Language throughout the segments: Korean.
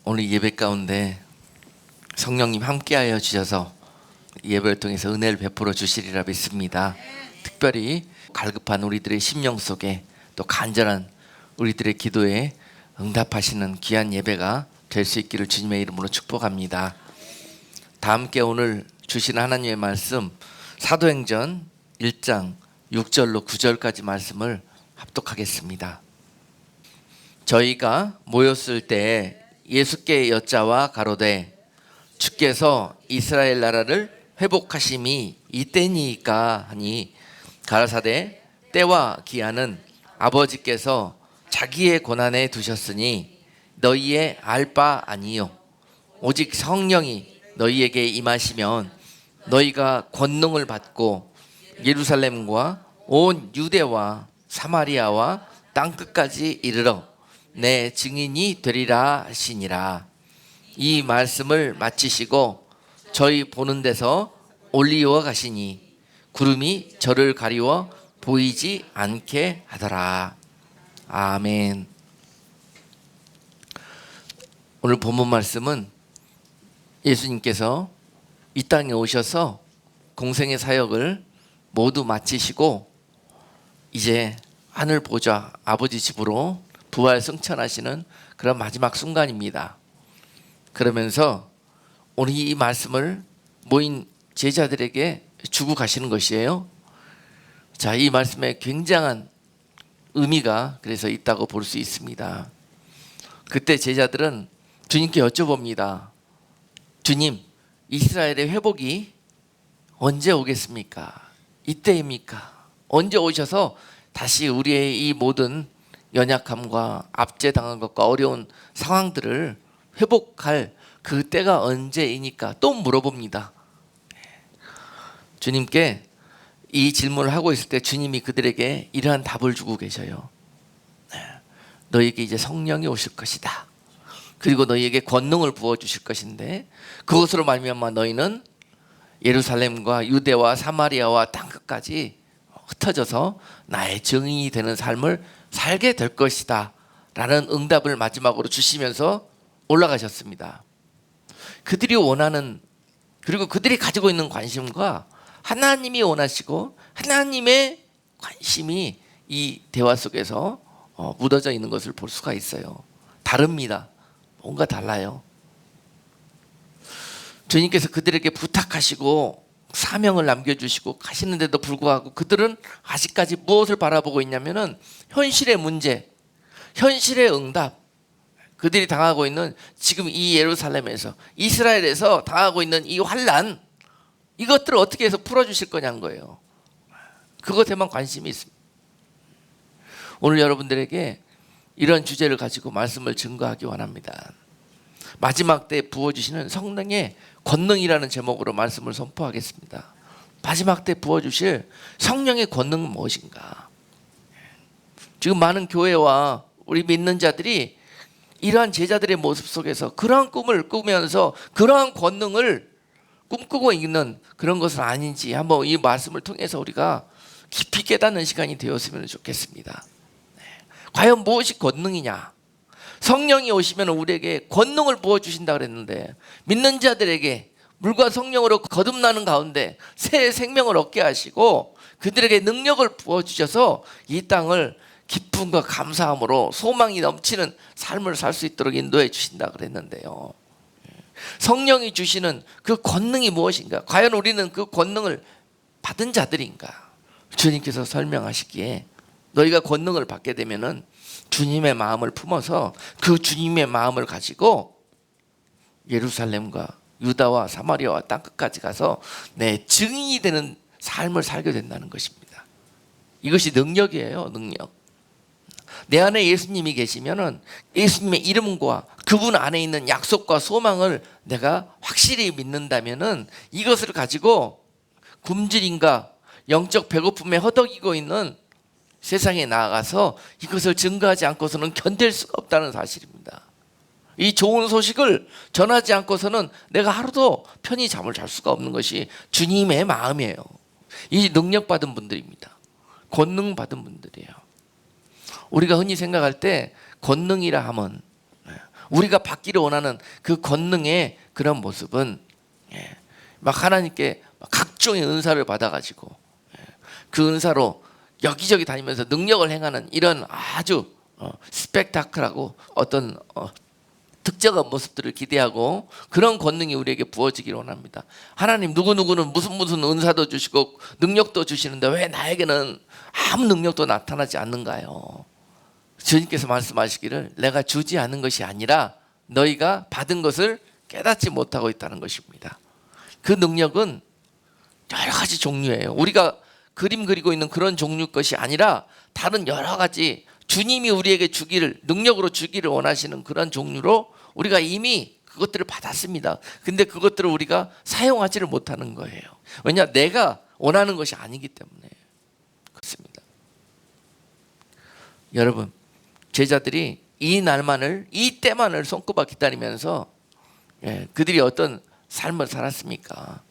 오늘 예배 가운데 성령님 함께하여 주셔서 예배를 통해서 은혜를 베풀어 주시리라 믿습니다. 특별히 갈급한 우리들의 심령 속에 또 간절한 우리들의 기도에 응답하시는 귀한 예배가 될 수 있기를 주님의 이름으로 축복합니다. 다 함께 오늘 주신 하나님의 말씀 사도행전 1장 6절로 9절까지 말씀을 합독하겠습니다. 저희가 모였을 때 예수께 여짜와 가로되 주께서 이스라엘 나라를 회복하심이 이때니까 하니 가라사대 때와 기한은 아버지께서 자기의 권한에 두셨으니 너희의 알 바 아니요 오직 성령이 너희에게 임하시면 너희가 권능을 받고 예루살렘과 온 유대와 사마리아와 땅끝까지 이르러 내 증인이 되리라 하시니라. 이 말씀을 마치시고 저희 보는 데서 올리어 가시니 구름이 저를 가리워 보이지 않게 하더라. 아멘. 오늘 본문 말씀은 예수님께서 이 땅에 오셔서 공생의 사역을 모두 마치시고 이제 하늘 보좌 아버지 집으로 부활 승천하시는 그런 마지막 순간입니다. 그러면서 오늘 이 말씀을 모인 제자들에게 주고 가시는 것이에요. 자, 이 말씀에 굉장한 의미가 그래서 있다고 볼 수 있습니다. 그때 제자들은 주님께 여쭤봅니다. 주님, 이스라엘의 회복이 언제 오겠습니까? 이때입니까? 언제 오셔서 다시 우리의 이 모든 연약함과 압제당한 것과 어려운 상황들을 회복할 그 때가 언제이니까 또 물어봅니다. 주님께 이 질문을 하고 있을 때 주님이 그들에게 이러한 답을 주고 계셔요. 너희에게 이제 성령이 오실 것이다. 그리고 너희에게 권능을 부어주실 것인데 그것으로 말미암아 너희는 예루살렘과 유대와 사마리아와 땅끝까지 흩어져서 나의 증인이 되는 삶을 살게 될 것이다 라는 응답을 마지막으로 주시면서 올라가셨습니다. 그들이 원하는 그리고 그들이 가지고 있는 관심과 하나님이 원하시고 하나님의 관심이 이 대화 속에서 묻어져 있는 것을 볼 수가 있어요. 다릅니다. 뭔가 달라요. 주님께서 그들에게 부탁하시고 사명을 남겨주시고 가시는데도 불구하고 그들은 아직까지 무엇을 바라보고 있냐면은 현실의 문제, 현실의 응답, 그들이 당하고 있는 지금 이 예루살렘에서 이스라엘에서 당하고 있는 이 환난, 이것들을 어떻게 해서 풀어주실 거냐는 거예요. 그것에만 관심이 있습니다. 오늘 여러분들에게 이런 주제를 가지고 말씀을 증거하기 원합니다. 마지막 때 부어주시는 성령의 권능이라는 제목으로 말씀을 선포하겠습니다. 마지막 때 부어주실 성령의 권능은 무엇인가? 지금 많은 교회와 우리 믿는 자들이 이러한 제자들의 모습 속에서 그러한 꿈을 꾸면서 그러한 권능을 꿈꾸고 있는 그런 것은 아닌지 한번 이 말씀을 통해서 우리가 깊이 깨닫는 시간이 되었으면 좋겠습니다. 과연 무엇이 권능이냐? 성령이 오시면 우리에게 권능을 부어주신다 그랬는데 믿는 자들에게 물과 성령으로 거듭나는 가운데 새 생명을 얻게 하시고 그들에게 능력을 부어주셔서 이 땅을 기쁨과 감사함으로 소망이 넘치는 삶을 살 수 있도록 인도해 주신다 그랬는데요. 성령이 주시는 그 권능이 무엇인가? 과연 우리는 그 권능을 받은 자들인가? 주님께서 설명하시기에 너희가 권능을 받게 되면은 주님의 마음을 품어서 그 주님의 마음을 가지고 예루살렘과 유다와 사마리아와 땅끝까지 가서 내 증인이 되는 삶을 살게 된다는 것입니다. 이것이 능력이에요. 능력. 내 안에 예수님이 계시면은 예수님의 이름과 그분 안에 있는 약속과 소망을 내가 확실히 믿는다면은 이것을 가지고 굶주림과 영적 배고픔에 허덕이고 있는 세상에 나아가서 이것을 증거하지 않고서는 견딜 수가 없다는 사실입니다. 이 좋은 소식을 전하지 않고서는 내가 하루도 편히 잠을 잘 수가 없는 것이 주님의 마음이에요. 이 능력 받은 분들입니다. 권능 받은 분들이에요. 우리가 흔히 생각할 때 권능이라 하면 우리가 받기를 원하는 그 권능의 그런 모습은 막 하나님께 각종의 은사를 받아가지고 그 은사로 여기저기 다니면서 능력을 행하는 이런 아주 스펙타클하고 어떤 특정한 모습들을 기대하고 그런 권능이 우리에게 부어지기를 원합니다. 하나님 누구누구는 무슨 은사도 주시고 능력도 주시는데 왜 나에게는 아무 능력도 나타나지 않는가요? 주님께서 말씀하시기를 내가 주지 않은 것이 아니라 너희가 받은 것을 깨닫지 못하고 있다는 것입니다. 그 능력은 여러 가지 종류예요. 우리가 그림 그리고 있는 그런 종류 것이 아니라 다른 여러 가지 주님이 우리에게 주기를 능력으로 주기를 원하시는 그런 종류로 우리가 이미 그것들을 받았습니다. 근데 그것들을 우리가 사용하지를 못하는 거예요. 왜냐? 내가 원하는 것이 아니기 때문에 그렇습니다. 여러분, 제자들이 이 때만을 손꼽아 기다리면서 그들이 어떤 삶을 살았습니까?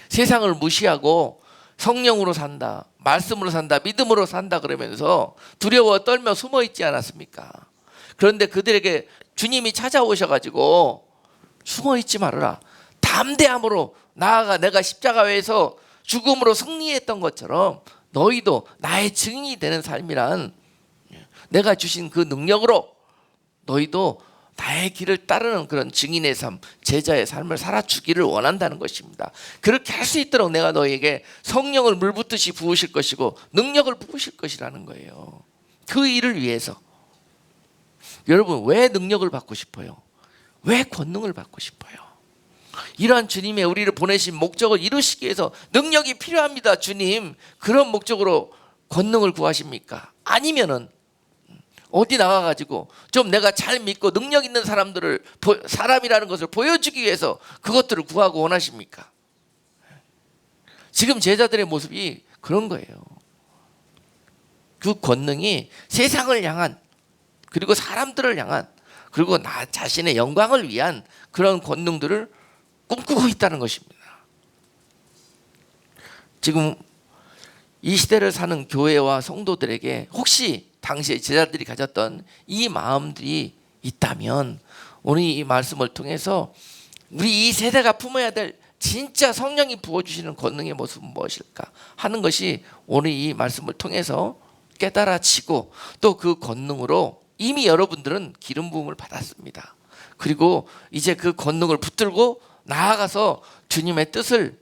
세상을 무시하고 성령으로 산다, 말씀으로 산다, 믿음으로 산다 그러면서 두려워 떨며 숨어 있지 않았습니까? 그런데 그들에게 주님이 찾아오셔가지고 숨어 있지 말아라, 담대함으로 나아가 내가 십자가에서 죽음으로 승리했던 것처럼 너희도 나의 증인이 되는 삶이란 내가 주신 그 능력으로 너희도 나의 길을 따르는 그런 증인의 삶, 제자의 삶을 살아주기를 원한다는 것입니다. 그렇게 할 수 있도록 내가 너희에게 성령을 물붓듯이 부으실 것이고 능력을 부으실 것이라는 거예요. 그 일을 위해서. 여러분, 왜 능력을 받고 싶어요? 왜 권능을 받고 싶어요? 이러한 주님의 우리를 보내신 목적을 이루시기 위해서 능력이 필요합니다. 주님, 그런 목적으로 권능을 구하십니까? 아니면은 어디 나가가지고 좀 내가 잘 믿고 능력 있는 사람이라는 것을 보여주기 위해서 그것들을 구하고 원하십니까? 지금 제자들의 모습이 그런 거예요. 그 권능이 세상을 향한, 그리고 사람들을 향한, 그리고 나 자신의 영광을 위한 그런 권능들을 꿈꾸고 있다는 것입니다. 지금 이 시대를 사는 교회와 성도들에게 혹시 당시에 제자들이 가졌던 이 마음들이 있다면 오늘 이 말씀을 통해서 우리 이 세대가 품어야 될 진짜 성령이 부어주시는 권능의 모습은 무엇일까 하는 것이 오늘 이 말씀을 통해서 깨달아지고 또 그 권능으로 이미 여러분들은 기름 부음을 받았습니다. 그리고 이제 그 권능을 붙들고 나아가서 주님의 뜻을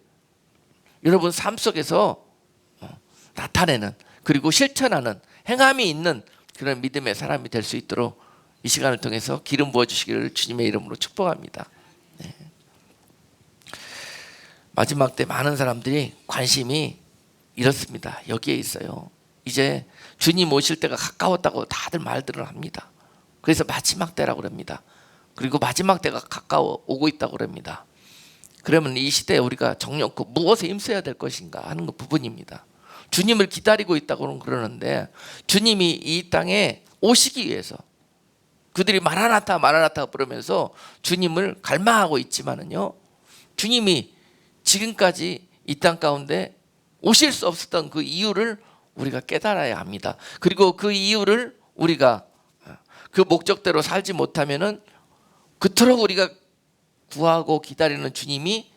여러분 삶 속에서 나타내는, 그리고 실천하는, 행함이 있는 그런 믿음의 사람이 될 수 있도록 이 시간을 통해서 기름 부어주시기를 주님의 이름으로 축복합니다. 마지막 때 많은 사람들이 관심이 이렇습니다. 여기에 있어요. 이제 주님 오실 때가 가까웠다고 다들 말들을 합니다. 그래서 마지막 때라고 그럽니다. 그리고 마지막 때가 가까워 오고 있다고 그럽니다. 그러면 이 시대에 우리가 정령코 무엇에 힘써야 될 것인가 하는 그 부분입니다. 주님을 기다리고 있다고 그러는데 주님이 이 땅에 오시기 위해서 그들이 마라나타 마라나타 부르면서 주님을 갈망하고 있지만은요, 주님이 지금까지 이 땅 가운데 오실 수 없었던 그 이유를 우리가 깨달아야 합니다. 그리고 그 이유를 우리가 그 목적대로 살지 못하면은 그토록 우리가 구하고 기다리는 주님이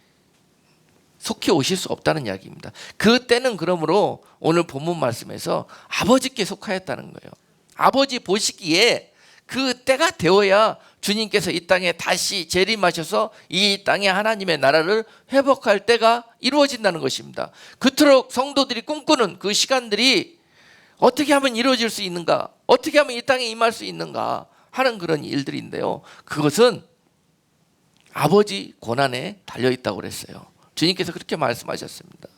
속히 오실 수 없다는 이야기입니다. 그 때는 그러므로 오늘 본문 말씀에서 아버지께 속하였다는 거예요. 아버지 보시기에 그 때가 되어야 주님께서 이 땅에 다시 재림하셔서 이 땅에 하나님의 나라를 회복할 때가 이루어진다는 것입니다. 그토록 성도들이 꿈꾸는 그 시간들이 어떻게 하면 이루어질 수 있는가, 어떻게 하면 이 땅에 임할 수 있는가 하는 그런 일들인데요, 그것은 아버지 권한에 달려있다고 그랬어요. 주님께서 그렇게 말씀하셨습니다.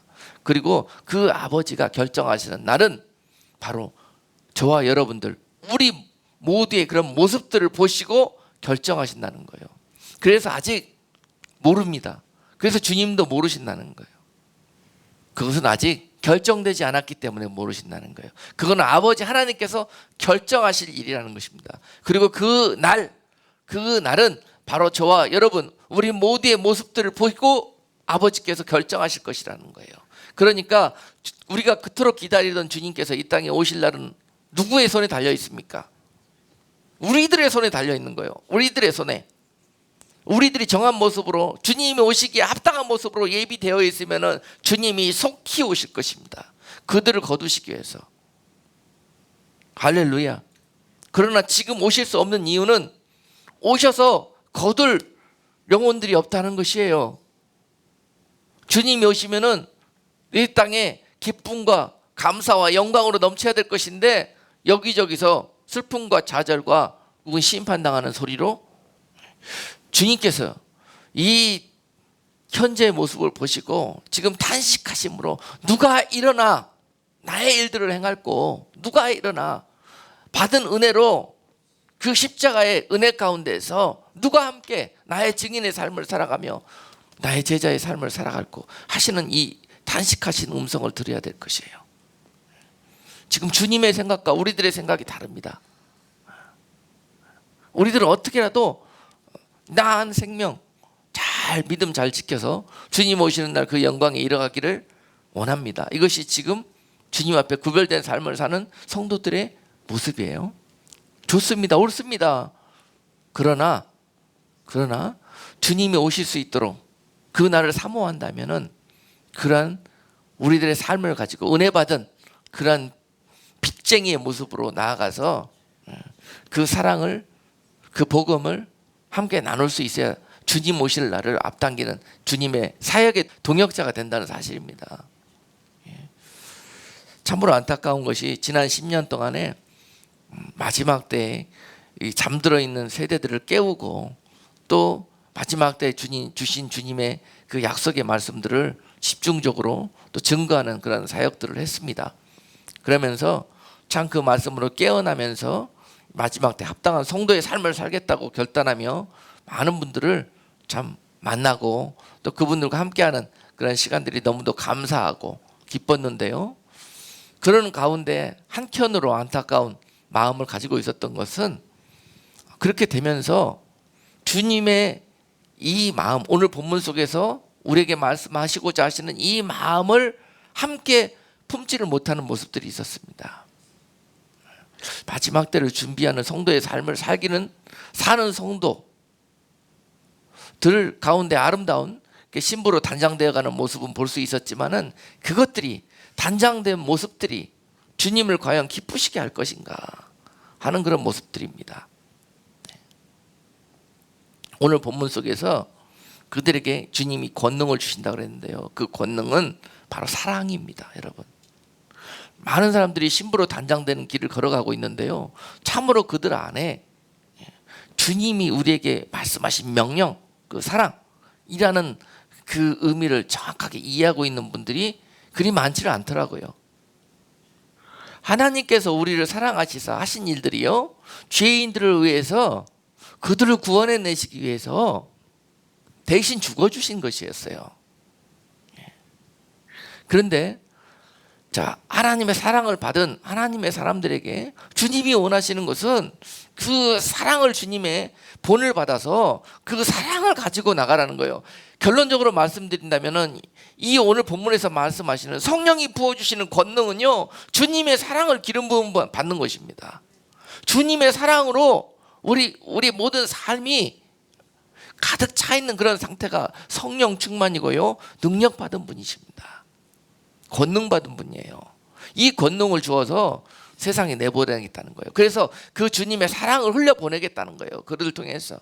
그리고 그 아버지가 결정하시는 날은 바로 저와 여러분들, 우리 모두의 그런 모습들을 보시고 결정하신다는 거예요. 그래서 아직 모릅니다. 그래서 주님도 모르신다는 거예요. 그것은 아직 결정되지 않았기 때문에 모르신다는 거예요. 그건 아버지 하나님께서 결정하실 일이라는 것입니다. 그리고 그 날은 바로 저와 여러분, 우리 모두의 모습들을 보고 아버지께서 결정하실 것이라는 거예요. 그러니까 우리가 그토록 기다리던 주님께서 이 땅에 오실 날은 누구의 손에 달려 있습니까? 우리들의 손에 달려 있는 거예요. 우리들의 손에. 우리들이 정한 모습으로 주님이 오시기에 합당한 모습으로 예비되어 있으면은 주님이 속히 오실 것입니다. 그들을 거두시기 위해서. 할렐루야. 그러나 지금 오실 수 없는 이유는 오셔서 거둘 영혼들이 없다는 것이에요. 주님이 오시면은 이 땅에 기쁨과 감사와 영광으로 넘쳐야 될 것인데 여기저기서 슬픔과 좌절과 혹은 심판당하는 소리로 주님께서 이 현재의 모습을 보시고 지금 탄식하심으로 누가 일어나 나의 일들을 행할꼬, 누가 일어나 받은 은혜로 그 십자가의 은혜 가운데서 누가 함께 나의 증인의 삶을 살아가며 나의 제자의 삶을 살아갈꼬 하시는 이 탄식하신 음성을 들어야 될 것이에요. 지금 주님의 생각과 우리들의 생각이 다릅니다. 우리들은 어떻게라도 나은 생명 잘 믿음 잘 지켜서 주님 오시는 날 그 영광에 이뤄가기를 원합니다. 이것이 지금 주님 앞에 구별된 삶을 사는 성도들의 모습이에요. 좋습니다. 옳습니다. 그러나 주님이 오실 수 있도록 그 날을 사모한다면은 그러한 우리들의 삶을 가지고 은혜 받은 그러한 빚쟁이의 모습으로 나아가서 그 사랑을, 그 복음을 함께 나눌 수 있어야 주님 오실 날을 앞당기는 주님의 사역의 동역자가 된다는 사실입니다. 참으로 안타까운 것이 지난 10년 동안에 마지막 때에 잠들어 있는 세대들을 깨우고 또 마지막 때에 주신 주님의 그 약속의 말씀들을 집중적으로 또 증거하는 그런 사역들을 했습니다. 그러면서 참 그 말씀으로 깨어나면서 마지막 때 합당한 성도의 삶을 살겠다고 결단하며 많은 분들을 참 만나고 또 그분들과 함께하는 그런 시간들이 너무도 감사하고 기뻤는데요. 그런 가운데 한켠으로 안타까운 마음을 가지고 있었던 것은 그렇게 되면서 주님의 이 마음, 오늘 본문 속에서 우리에게 말씀하시고자 하시는 이 마음을 함께 품지를 못하는 모습들이 있었습니다. 마지막 때를 준비하는 성도의 삶을 사는 성도들 가운데 아름다운 신부로 단장되어가는 모습은 볼 수 있었지만은 그것들이 단장된 모습들이 주님을 과연 기쁘시게 할 것인가 하는 그런 모습들입니다. 오늘 본문 속에서 그들에게 주님이 권능을 주신다고 그랬는데요. 그 권능은 바로 사랑입니다, 여러분. 많은 사람들이 신부로 단장되는 길을 걸어가고 있는데요. 참으로 그들 안에 주님이 우리에게 말씀하신 명령, 그 사랑이라는 그 의미를 정확하게 이해하고 있는 분들이 그리 많지는 않더라고요. 하나님께서 우리를 사랑하시사 하신 일들이요, 죄인들을 위해서 그들을 구원해내시기 위해서 대신 죽어주신 것이었어요. 그런데 하나님의 사랑을 받은 하나님의 사람들에게 주님이 원하시는 것은 그 사랑을, 주님의 본을 받아서 그 사랑을 가지고 나가라는 거예요. 결론적으로 말씀드린다면 이 오늘 본문에서 말씀하시는 성령이 부어주시는 권능은요, 주님의 사랑을 기름 부음 받는 것입니다. 주님의 사랑으로 우리 모든 삶이 가득 차 있는 그런 상태가 성령 충만이고요, 능력 받은 분이십니다. 권능 받은 분이에요. 이 권능을 주어서 세상에 내보내겠다는 거예요. 그래서 그 주님의 사랑을 흘려보내겠다는 거예요. 그들을 통해서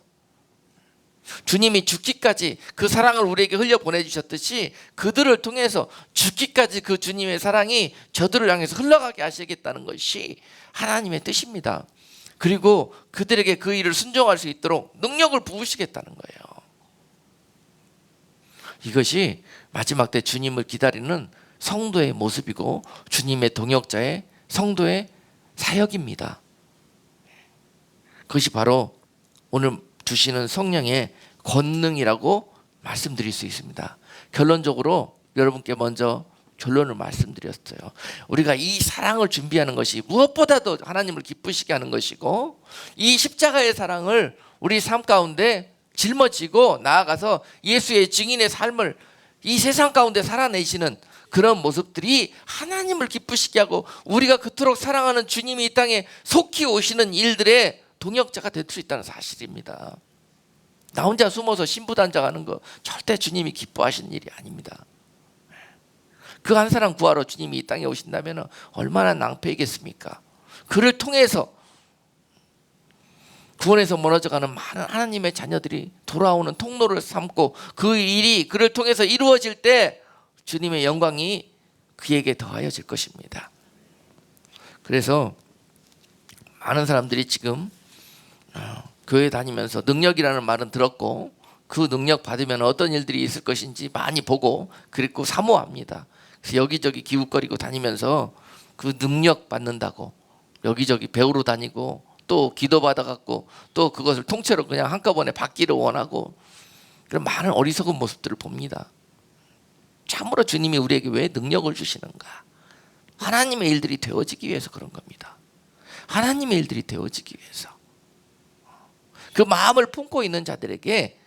주님이 죽기까지 그 사랑을 우리에게 흘려보내주셨듯이 그들을 통해서 죽기까지 그 주님의 사랑이 저들을 향해서 흘러가게 하시겠다는 것이 하나님의 뜻입니다. 그리고 그들에게 그 일을 순종할 수 있도록 능력을 부으시겠다는 거예요. 이것이 마지막 때 주님을 기다리는 성도의 모습이고 주님의 동역자의 성도의 사역입니다. 그것이 바로 오늘 주시는 성령의 권능이라고 말씀드릴 수 있습니다. 결론적으로 여러분께 먼저 결론을 말씀드렸어요. 우리가 이 사랑을 준비하는 것이 무엇보다도 하나님을 기쁘시게 하는 것이고, 이 십자가의 사랑을 우리 삶 가운데 짊어지고 나아가서 예수의 증인의 삶을 이 세상 가운데 살아내시는 그런 모습들이 하나님을 기쁘시게 하고 우리가 그토록 사랑하는 주님이 이 땅에 속히 오시는 일들의 동역자가 될 수 있다는 사실입니다. 나 혼자 숨어서 신부단장하는 거 절대 주님이 기뻐하시는 일이 아닙니다. 그 한 사람 구하러 주님이 이 땅에 오신다면 얼마나 낭패이겠습니까? 그를 통해서 구원에서 멀어져가는 많은 하나님의 자녀들이 돌아오는 통로를 삼고 그 일이 그를 통해서 이루어질 때 주님의 영광이 그에게 더하여질 것입니다. 그래서 많은 사람들이 지금 교회 다니면서 능력이라는 말은 들었고 그 능력 받으면 어떤 일들이 있을 것인지 많이 보고 그리고 사모합니다. 그래서 여기저기 기웃거리고 다니면서 그 능력 받는다고 여기저기 배우러 다니고 또 기도받아갖고 또 그것을 통째로 그냥 한꺼번에 받기를 원하고 그런 많은 어리석은 모습들을 봅니다. 참으로 주님이 우리에게 왜 능력을 주시는가? 하나님의 일들이 되어지기 위해서 그런 겁니다. 하나님의 일들이 되어지기 위해서. 그 마음을 품고 있는 자들에게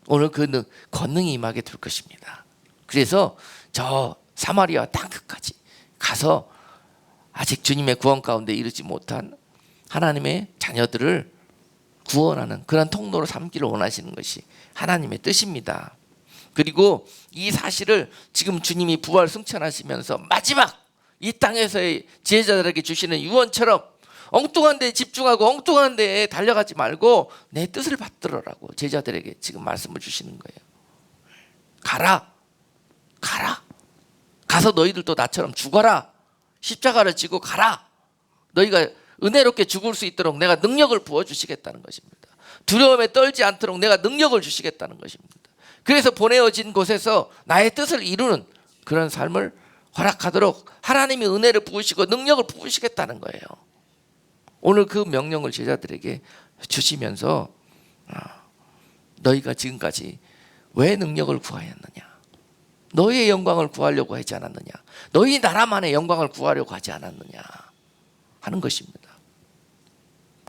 오늘 그 권능이 임하게 될 것입니다. 그래서 저 사마리아 땅끝까지 가서 아직 주님의 구원 가운데 이르지 못한 하나님의 자녀들을 구원하는 그런 통로로 삼기를 원하시는 것이 하나님의 뜻입니다. 그리고 이 사실을 지금 주님이 부활 승천하시면서 마지막 이 땅에서의 지혜자들에게 주시는 유언처럼 엉뚱한 데에 집중하고 엉뚱한 데에 달려가지 말고 내 뜻을 받들어라고 제자들에게 지금 말씀을 주시는 거예요. 가라. 가서 너희들도 나처럼 죽어라. 십자가를 지고 가라. 너희가 은혜롭게 죽을 수 있도록 내가 능력을 부어주시겠다는 것입니다. 두려움에 떨지 않도록 내가 능력을 주시겠다는 것입니다. 그래서 보내어진 곳에서 나의 뜻을 이루는 그런 삶을 허락하도록 하나님이 은혜를 부으시고 능력을 부으시겠다는 거예요. 오늘 그 명령을 제자들에게 주시면서 너희가 지금까지 왜 능력을 구하였느냐? 너희의 영광을 구하려고 하지 않았느냐? 너희 나라만의 영광을 구하려고 하지 않았느냐? 하는 것입니다.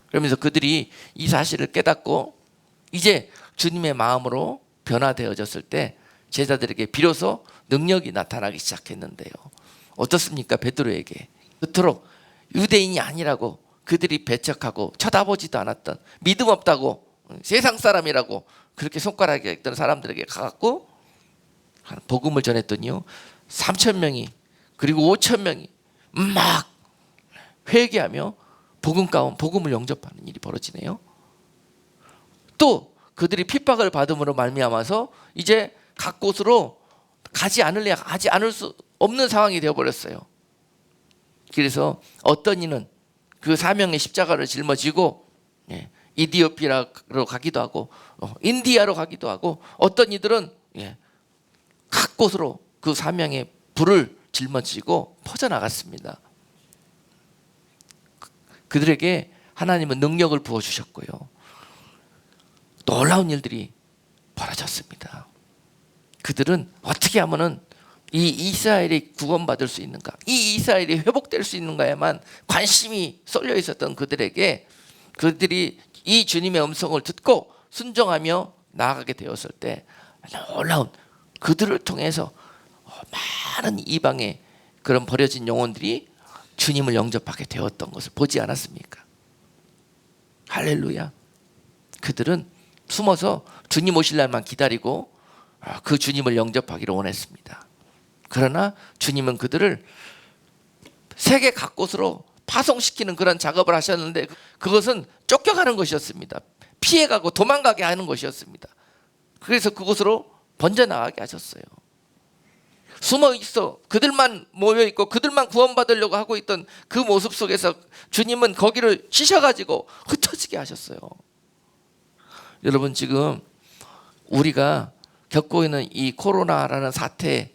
그러면서 그들이 이 사실을 깨닫고 이제 주님의 마음으로 변화되어졌을 때 제자들에게 비로소 능력이 나타나기 시작했는데요. 어떻습니까? 베드로에게 그토록 유대인이 아니라고 그들이 배척하고 쳐다보지도 않았던 믿음 없다고 세상 사람이라고 그렇게 손가락에 했던 사람들에게 가갖고 복음을 전했더니요 3,000명이 그리고 5,000명이 막 회개하며 복음을 영접하는 일이 벌어지네요. 또 그들이 핍박을 받음으로 말미암아서 이제 각 곳으로 가지 않을 수 없는 상황이 되어버렸어요. 그래서 어떤 이는 그 사명의 십자가를 짊어지고 이디오피아로 가기도 하고 인디아로 가기도 하고 어떤 이들은 각 곳으로 그 사명의 불을 짊어지고 퍼져나갔습니다. 그들에게 하나님은 능력을 부어주셨고요. 놀라운 일들이 벌어졌습니다. 그들은 어떻게 하면은 이 이스라엘이 구원받을 수 있는가, 이 이스라엘이 회복될 수 있는가에만 관심이 쏠려 있었던 그들에게 그들이 이 주님의 음성을 듣고 순종하며 나아가게 되었을 때 놀라운 그들을 통해서 많은 이방의 그런 버려진 영혼들이 주님을 영접하게 되었던 것을 보지 않았습니까? 할렐루야. 그들은 숨어서 주님 오실 날만 기다리고 그 주님을 영접하기를 원했습니다. 그러나 주님은 그들을 세계 각곳으로 파송시키는 그런 작업을 하셨는데 그것은 쫓겨가는 것이었습니다. 피해가고 도망가게 하는 것이었습니다. 그래서 그곳으로 번져나가게 하셨어요. 숨어 있어 그들만 모여 있고 그들만 구원받으려고 하고 있던 그 모습 속에서 주님은 거기를 치셔가지고 흩어지게 하셨어요. 여러분 지금 우리가 겪고 있는 이 코로나라는 사태,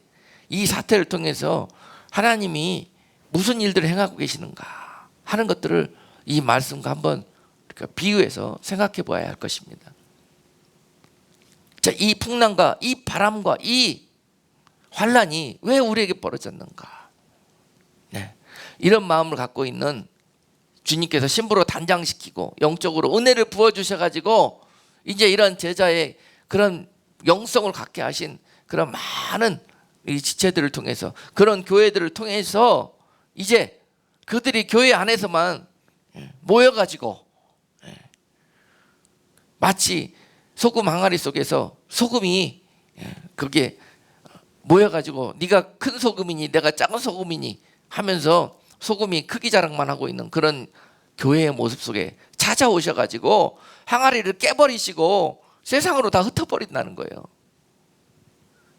이 사태를 통해서 하나님이 무슨 일들을 행하고 계시는가 하는 것들을 이 말씀과 한번 비유해서 생각해 보아야 할 것입니다. 자, 이 풍랑과 이 바람과 이 환란이 왜 우리에게 벌어졌는가? 네. 이런 마음을 갖고 있는 주님께서 신부로 단장시키고 영적으로 은혜를 부어주셔가지고 이제 이런 제자의 그런 영성을 갖게 하신 그런 많은 이 지체들을 통해서 그런 교회들을 통해서 이제 그들이 교회 안에서만 모여가지고 마치 소금 항아리 속에서 소금이 그게 모여가지고 네가 큰 소금이니 내가 작은 소금이니 하면서 소금이 크기 자랑만 하고 있는 그런 교회의 모습 속에 찾아오셔가지고 항아리를 깨버리시고 세상으로 다 흩어버린다는 거예요.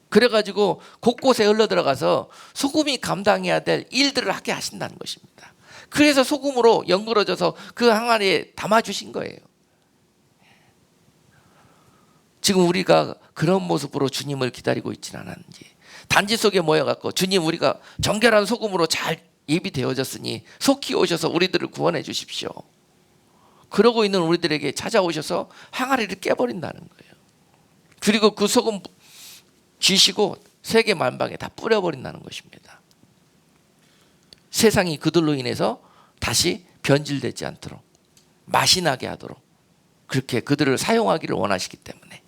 그래가지고 곳곳에 흘러들어가서 소금이 감당해야 될 일들을 하게 하신다는 것입니다. 그래서 소금으로 연그러져서 그 항아리에 담아주신 거예요. 지금 우리가 그런 모습으로 주님을 기다리고 있지는 않았는지, 단지 속에 모여갖고 주님 우리가 정결한 소금으로 잘 예비되어졌으니 속히 오셔서 우리들을 구원해 주십시오. 그러고 있는 우리들에게 찾아오셔서 항아리를 깨버린다는 거예요. 그리고 그 소금 쥐시고 세계 만방에 다 뿌려버린다는 것입니다. 세상이 그들로 인해서 다시 변질되지 않도록 맛이 나게 하도록 그렇게 그들을 사용하기를 원하시기 때문에,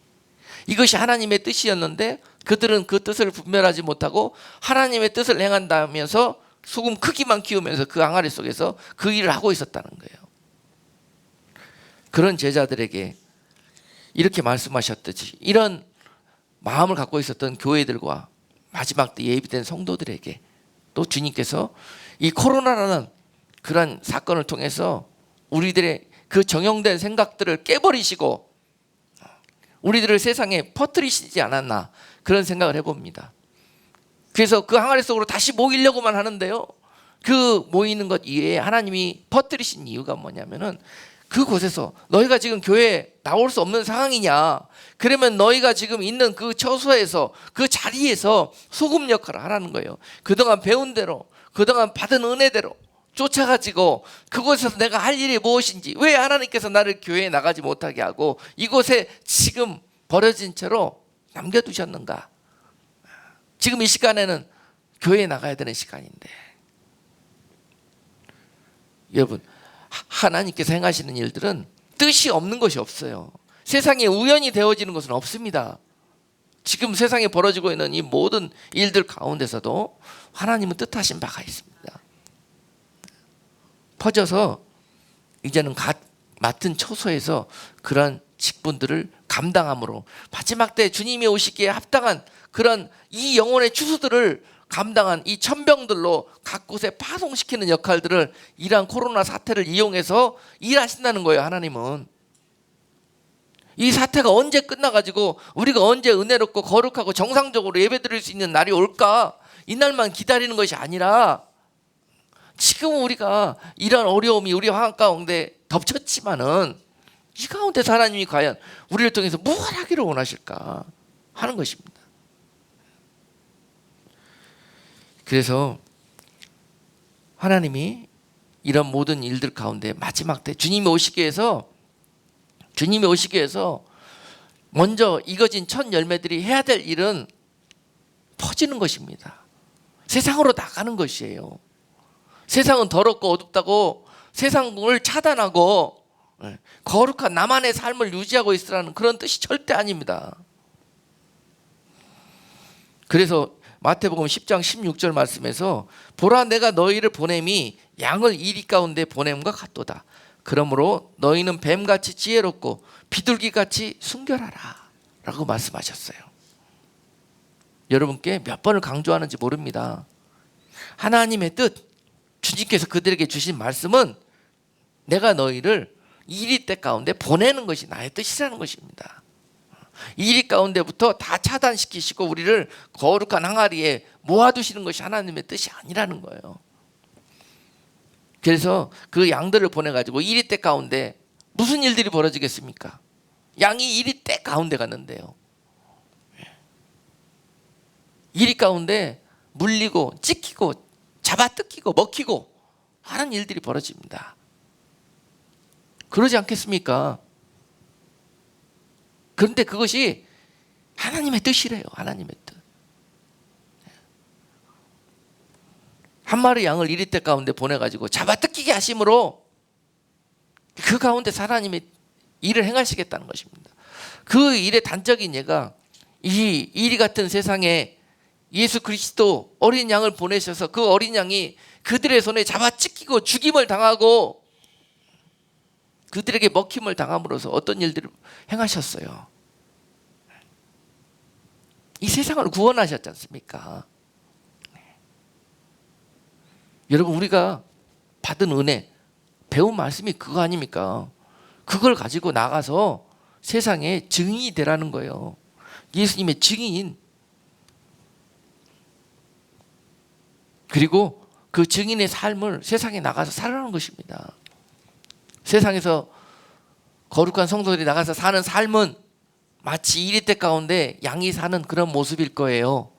이것이 하나님의 뜻이었는데 그들은 그 뜻을 분별하지 못하고 하나님의 뜻을 행한다면서 소금 크기만 키우면서 그 항아리 속에서 그 일을 하고 있었다는 거예요. 그런 제자들에게 이렇게 말씀하셨듯이 이런 마음을 갖고 있었던 교회들과 마지막 때 예비된 성도들에게 또 주님께서 이 코로나라는 그런 사건을 통해서 우리들의 그 정형된 생각들을 깨버리시고 우리들을 세상에 퍼뜨리시지 않았나, 그런 생각을 해봅니다. 그래서 그 항아리 속으로 다시 모이려고만 하는데요, 그 모이는 것 이외에 하나님이 퍼뜨리신 이유가 뭐냐면은 그곳에서 너희가 지금 교회에 나올 수 없는 상황이냐, 그러면 너희가 지금 있는 그 처소에서 그 자리에서 소금 역할을 하라는 거예요. 그동안 배운 대로, 그동안 받은 은혜대로 쫓아가지고 그곳에서 내가 할 일이 무엇인지, 왜 하나님께서 나를 교회에 나가지 못하게 하고 이곳에 지금 버려진 채로 남겨두셨는가. 지금 이 시간에는 교회에 나가야 되는 시간인데, 여러분 하나님께서 행하시는 일들은 뜻이 없는 것이 없어요. 세상에 우연히 되어지는 것은 없습니다. 지금 세상에 벌어지고 있는 이 모든 일들 가운데서도 하나님은 뜻하신 바가 있습니다. 퍼져서 이제는 각 맡은 처소에서 그런 직분들을 감당함으로 마지막 때 주님이 오시기에 합당한 그런 이 영혼의 추수들을 감당한 이 천병들로 각 곳에 파송시키는 역할들을 이러한 코로나 사태를 이용해서 일하신다는 거예요. 하나님은 이 사태가 언제 끝나가지고 우리가 언제 은혜롭고 거룩하고 정상적으로 예배드릴 수 있는 날이 올까, 이날만 기다리는 것이 아니라 지금 우리가 이런 어려움이 우리 환 가운데 덮쳤지만은 이 가운데서 하나님이 과연 우리를 통해서 뭘 하기를 원하실까 하는 것입니다. 그래서 하나님이 이런 모든 일들 가운데 마지막 때 주님이 오시기 위해서 먼저 익어진 첫 열매들이 해야 될 일은 퍼지는 것입니다. 세상으로 나가는 것이에요. 세상은 더럽고 어둡다고 세상을 차단하고 거룩한 나만의 삶을 유지하고 있으라는 그런 뜻이 절대 아닙니다. 그래서 마태복음 10장 16절 말씀에서 보라 내가 너희를 보냄이 양을 이리 가운데 보냄과 같도다. 그러므로 너희는 뱀같이 지혜롭고 비둘기같이 순결하라 라고 말씀하셨어요. 여러분께 몇 번을 강조하는지 모릅니다. 하나님의 뜻, 주님께서 그들에게 주신 말씀은 내가 너희를 이리 때 가운데 보내는 것이 나의 뜻이라는 것입니다. 이리 가운데부터 다 차단시키시고 우리를 거룩한 항아리에 모아두시는 것이 하나님의 뜻이 아니라는 거예요. 그래서 그 양들을 보내가지고 이리 때 가운데 무슨 일들이 벌어지겠습니까? 양이 이리 때 가운데 갔는데요, 이리 가운데 물리고 찢기고 잡아뜯기고 먹히고 하는 일들이 벌어집니다. 그러지 않겠습니까? 그런데 그것이 하나님의 뜻이래요. 하나님의 뜻. 한 마리 양을 이리 때 가운데 보내가지고 잡아뜯기게 하심으로 그 가운데 하나님의 일을 행하시겠다는 것입니다. 그 일의 단적인 예가 이 이리 같은 세상에 예수 그리스도 어린 양을 보내셔서 그 어린 양이 그들의 손에 잡아찢기고 죽임을 당하고 그들에게 먹힘을 당함으로써 어떤 일들을 행하셨어요? 이 세상을 구원하셨지 않습니까? 여러분, 우리가 받은 은혜, 배운 말씀이 그거 아닙니까? 그걸 가지고 나가서 세상에 증인이 되라는 거예요. 예수님의 증인. 그리고 그 증인의 삶을 세상에 나가서 살아가는 것입니다. 세상에서 거룩한 성도들이 나가서 사는 삶은 마치 이리떼 가운데 양이 사는 그런 모습일 거예요.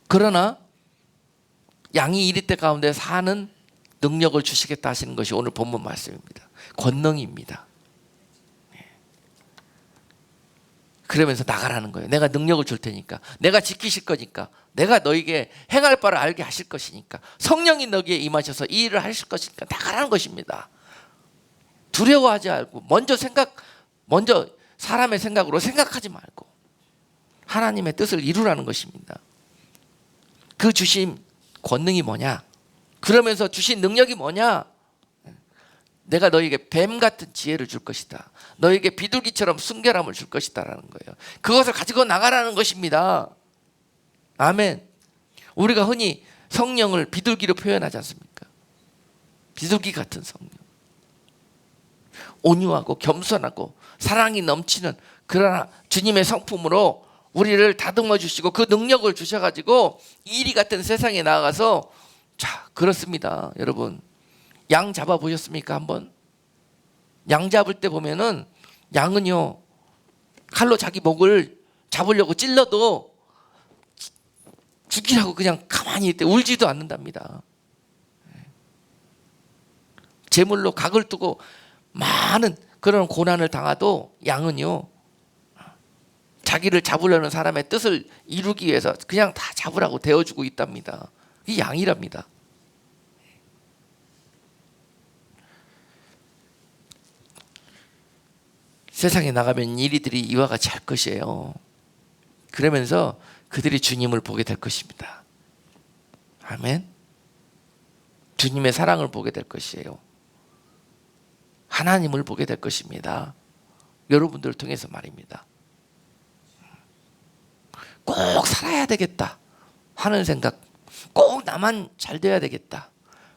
그러나 양이 이리떼 가운데 사는 능력을 주시겠다 하시는 것이 오늘 본문 말씀입니다. 권능입니다. 그러면서 나가라는 거예요. 내가 능력을 줄 테니까, 내가 지키실 거니까, 내가 너에게 행할 바를 알게 하실 것이니까, 성령이 너에게 임하셔서 이 일을 하실 것이니까 나가라는 것입니다. 두려워하지 말고 먼저 사람의 생각으로 생각하지 말고 하나님의 뜻을 이루라는 것입니다. 그 주신 권능이 뭐냐? 그러면서 주신 능력이 뭐냐? 내가 너에게 뱀 같은 지혜를 줄 것이다. 너에게 비둘기처럼 순결함을 줄 것이다 라는 거예요. 그것을 가지고 나가라는 것입니다. 아멘. 우리가 흔히 성령을 비둘기로 표현하지 않습니까? 비둘기 같은 성령. 온유하고 겸손하고 사랑이 넘치는 그러나 주님의 성품으로 우리를 다듬어 주시고 그 능력을 주셔가지고 이리 같은 세상에 나아가서, 자, 그렇습니다. 여러분, 양 잡아 보셨습니까? 한번 양 잡을 때 보면은 양은요, 칼로 자기 목을 잡으려고 찔러도 죽이라고 그냥 가만히 있대 울지도 않는답니다. 제물로 각을 두고 많은 그런 고난을 당하도 양은요, 자기를 잡으려는 사람의 뜻을 이루기 위해서 그냥 다 잡으라고 대어주고 있답니다. 이 양이랍니다. 세상에 나가면 이리들이 이와 같이 할 것이에요. 그러면서 그들이 주님을 보게 될 것입니다. 아멘. 주님의 사랑을 보게 될 것이에요. 하나님을 보게 될 것입니다. 여러분들을 통해서 말입니다. 꼭 살아야 되겠다 하는 생각, 꼭 나만 잘 돼야 되겠다,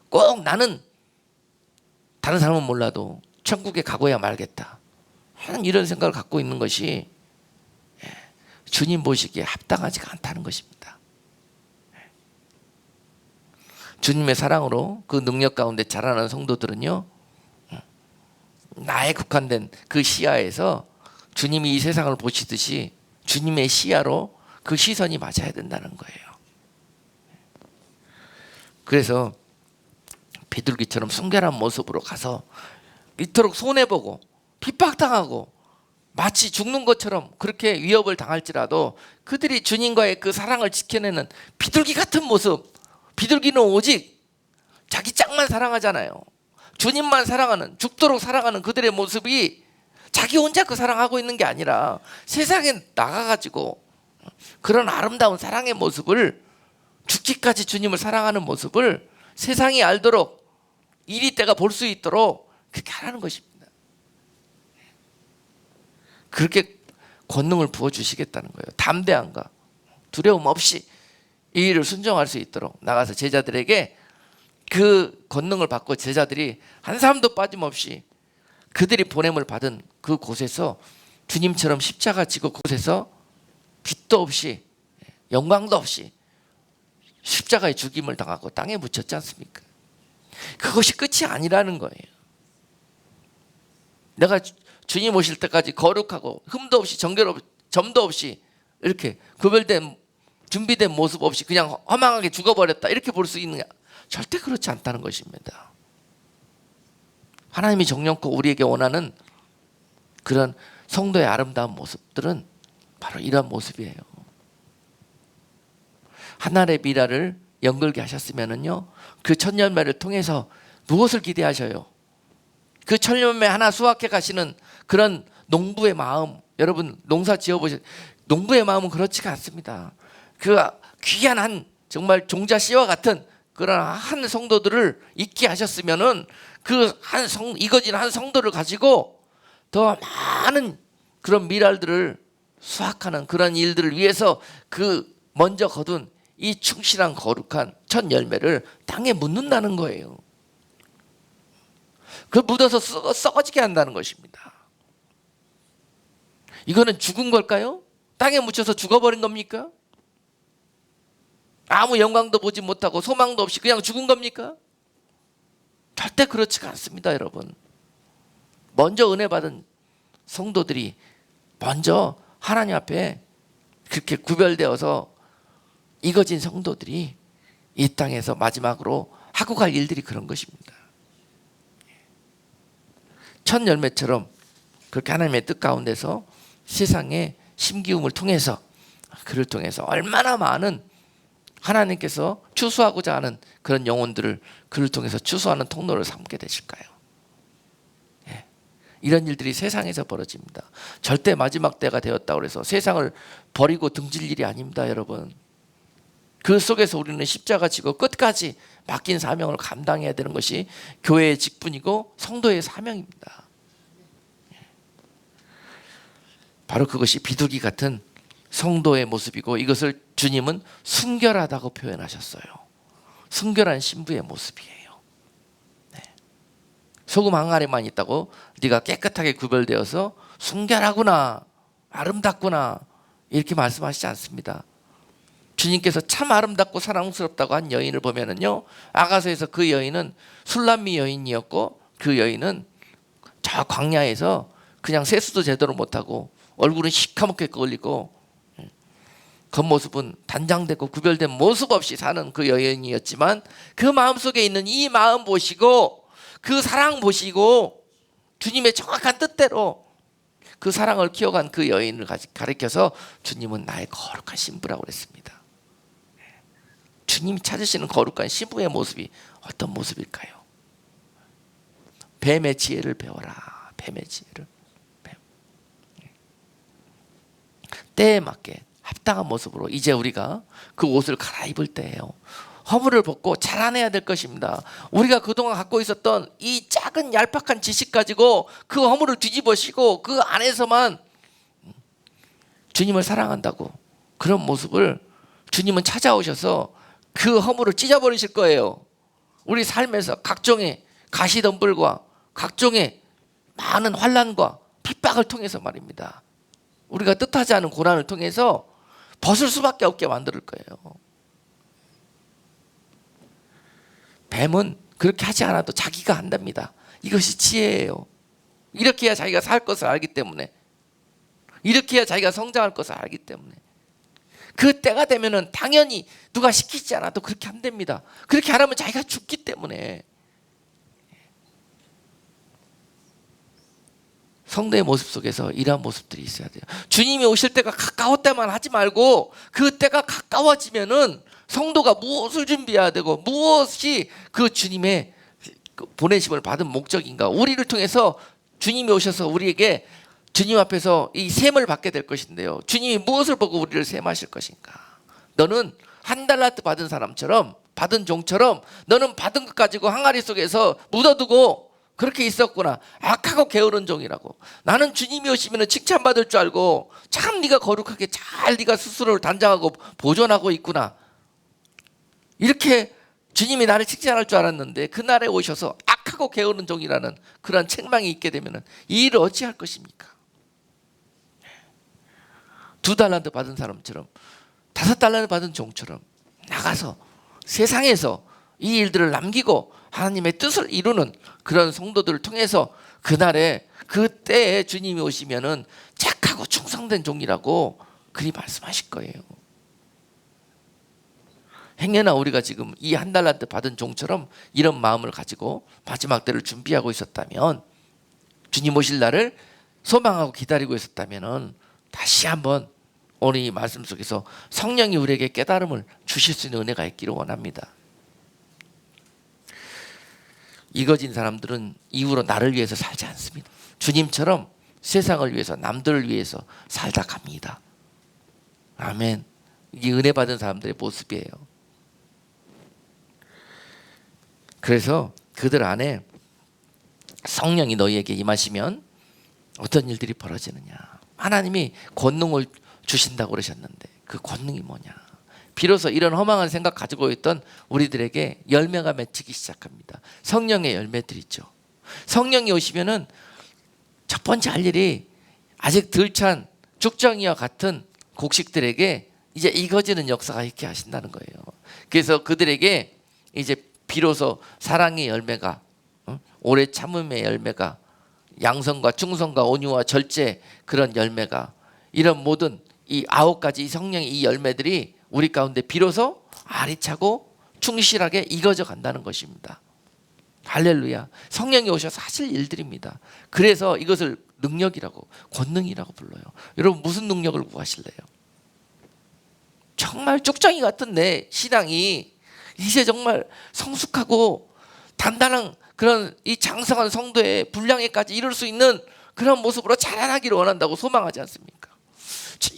꼭 나는 다른 사람은 몰라도 천국에 가고야 말겠다 하는 이런 생각을 갖고 있는 것이 주님 보시기에 합당하지가 않다는 것입니다. 주님의 사랑으로 그 능력 가운데 자라는 성도들은요, 나에 국한된 그 시야에서 주님이 이 세상을 보시듯이 주님의 시야로 그 시선이 맞아야 된다는 거예요. 그래서 비둘기처럼 순결한 모습으로 가서 이토록 손해보고 핍박당하고 마치 죽는 것처럼 그렇게 위협을 당할지라도 그들이 주님과의 그 사랑을 지켜내는 비둘기 같은 모습, 비둘기는 오직 자기 짝만 사랑하잖아요. 주님만 사랑하는, 죽도록 사랑하는 그들의 모습이 자기 혼자 그 사랑하고 있는 게 아니라 세상에 나가가지고 그런 아름다운 사랑의 모습을, 죽기까지 주님을 사랑하는 모습을 세상이 알도록, 이리 때가 볼 수 있도록 그렇게 하라는 것입니다. 그렇게 권능을 부어주시겠다는 거예요. 담대함과 두려움 없이 이 일을 순종할 수 있도록 나가서 제자들에게 그 권능을 받고 제자들이 한 사람도 빠짐없이 그들이 보냄을 받은 그 곳에서 주님처럼 십자가 지고 그곳에서 빛도 없이 영광도 없이 십자가의 죽임을 당하고 땅에 묻혔지 않습니까? 그것이 끝이 아니라는 거예요. 내가 주님 오실 때까지 거룩하고 흠도 없이 점도 없이 이렇게 구별된 준비된 모습 없이 그냥 허망하게 죽어버렸다 이렇게 볼 수 있느냐? 절대 그렇지 않다는 것입니다. 하나님이 정령코 우리에게 원하는 그런 성도의 아름다운 모습들은 바로 이런 모습이에요. 하늘의 미라를 연결게 하셨으면은요, 그 천년매를 통해서 무엇을 기대하셔요? 그 천년매 하나 수확해 가시는 그런 농부의 마음, 여러분 농사 지어보신 농부의 마음은 그렇지가 않습니다. 그 귀한 한 정말 종자 씨와 같은 그런 한 성도들을 있게 하셨으면은 그 이거진 한 성도를 가지고 더 많은 그런 미랄들을 수확하는 그런 일들을 위해서 그 먼저 거둔 이 충실한 거룩한 첫 열매를 땅에 묻는다는 거예요. 그 묻어서 썩어지게 한다는 것입니다. 이거는 죽은 걸까요? 땅에 묻혀서 죽어버린 겁니까? 아무 영광도 보지 못하고 소망도 없이 그냥 죽은 겁니까? 절대 그렇지가 않습니다, 여러분. 먼저 은혜 받은 성도들이 먼저 하나님 앞에 그렇게 구별되어서 익어진 성도들이 이 땅에서 마지막으로 하고 갈 일들이 그런 것입니다. 첫 열매처럼 그렇게 하나님의 뜻 가운데서 세상의 심기움을 통해서 그를 통해서 얼마나 많은 하나님께서 추수하고자 하는 그런 영혼들을 그를 통해서 추수하는 통로를 삼게 되실까요? 예. 이런 일들이 세상에서 벌어집니다. 절대 마지막 때가 되었다고 해서 세상을 버리고 등질 일이 아닙니다, 여러분. 그 속에서 우리는 십자가 지고 끝까지 맡긴 사명을 감당해야 되는 것이 교회의 직분이고 성도의 사명입니다. 바로 그것이 비둘기 같은 성도의 모습이고 이것을 주님은 순결하다고 표현하셨어요. 순결한 신부의 모습이에요. 네. 소금 항아리만 있다고 네가 깨끗하게 구별되어서 순결하구나, 아름답구나 이렇게 말씀하시지 않습니다. 주님께서 참 아름답고 사랑스럽다고 한 여인을 보면은요, 아가서에서 그 여인은 술람미 여인이었고 그 여인은 저 광야에서 그냥 세수도 제대로 못하고 얼굴은 시커멓게 끌리고 겉모습은 단장되고 구별된 모습 없이 사는 그 여인이었지만 그 마음속에 있는 이 마음 보시고 그 사랑 보시고 주님의 정확한 뜻대로 그 사랑을 키워간 그 여인을 가리켜서 주님은 나의 거룩한 신부라고 그랬습니다. 주님이 찾으시는 거룩한 신부의 모습이 어떤 모습일까요? 뱀의 지혜를 배워라. 뱀의 지혜를. 때에 맞게 합당한 모습으로 이제 우리가 그 옷을 갈아입을 때예요. 허물을 벗고 자라내야 될 것입니다. 우리가 그동안 갖고 있었던 이 작은 얄팍한 지식 가지고 그 허물을 뒤집어쓰고 그 안에서만 주님을 사랑한다고 그런 모습을 주님은 찾아오셔서 그 허물을 찢어버리실 거예요. 우리 삶에서 각종의 가시덤불과 각종의 많은 환난과 핍박을 통해서 말입니다. 우리가 뜻하지 않은 고난을 통해서 벗을 수밖에 없게 만들 거예요. 뱀은 그렇게 하지 않아도 자기가 한답니다. 이것이 지혜예요. 이렇게 해야 자기가 살 것을 알기 때문에, 이렇게 해야 자기가 성장할 것을 알기 때문에 그 때가 되면은 당연히 누가 시키지 않아도 그렇게 한답니다. 그렇게 안 하면 자기가 죽기 때문에. 성도의 모습 속에서 이러한 모습들이 있어야 돼요. 주님이 오실 때가 가까웠다만 하지 말고 그 때가 가까워지면은 성도가 무엇을 준비해야 되고 무엇이 그 주님의 보내심을 받은 목적인가. 우리를 통해서 주님이 오셔서 우리에게 주님 앞에서 이 셈을 받게 될 것인데요. 주님이 무엇을 보고 우리를 셈하실 것인가. 너는 한 달란트 받은 사람처럼, 받은 종처럼 너는 받은 것 가지고 항아리 속에서 묻어두고 그렇게 있었구나. 악하고 게으른 종이라고. 나는 주님이 오시면 칭찬받을 줄 알고 참 네가 거룩하게 잘 네가 스스로를 단장하고 보존하고 있구나. 이렇게 주님이 나를 칭찬할 줄 알았는데 그날에 오셔서 악하고 게으른 종이라는 그런 책망이 있게 되면 이 일을 어찌할 것입니까? 2달란트 받은 사람처럼 5달란트 받은 종처럼 나가서 세상에서 이 일들을 남기고 하나님의 뜻을 이루는 그런 성도들을 통해서 그날에 그때에 주님이 오시면은 착하고 충성된 종이라고 그리 말씀하실 거예요. 행여나 우리가 지금 이 1달란트 받은 종처럼 이런 마음을 가지고 마지막 때를 준비하고 있었다면, 주님 오실 날을 소망하고 기다리고 있었다면 다시 한번 오늘 이 말씀 속에서 성령이 우리에게 깨달음을 주실 수 있는 은혜가 있기를 원합니다. 익어진 사람들은 이후로 나를 위해서 살지 않습니다. 주님처럼 세상을 위해서, 남들을 위해서 살다 갑니다. 아멘. 이게 은혜 받은 사람들의 모습이에요. 그래서 그들 안에 성령이 너희에게 임하시면 어떤 일들이 벌어지느냐. 하나님이 권능을 주신다고 그러셨는데 그 권능이 뭐냐. 비로소 이런 허망한 생각 가지고 있던 우리들에게 열매가 맺히기 시작합니다. 성령의 열매들이죠. 성령이 오시면은 첫 번째 할 일이 아직 덜 찬 죽정이와 같은 곡식들에게 이제 익어지는 역사가 있게 하신다는 거예요. 그래서 그들에게 이제 비로소 사랑의 열매가, 오래 참음의 열매가, 양성과 충성과 온유와 절제, 그런 열매가, 이런 모든 이 9가지 성령의 이 열매들이 우리 가운데 비로소 알이 차고 충실하게 익어져 간다는 것입니다. 할렐루야. 성령이 오셔서 하실 일들입니다. 그래서 이것을 능력이라고, 권능이라고 불러요. 여러분 무슨 능력을 구하실래요? 정말 쭉정이 같은 내 신앙이 이제 정말 성숙하고 단단한 그런 이 장성한 성도의 분량에까지 이룰 수 있는 그런 모습으로 자라나기를 원한다고 소망하지 않습니까?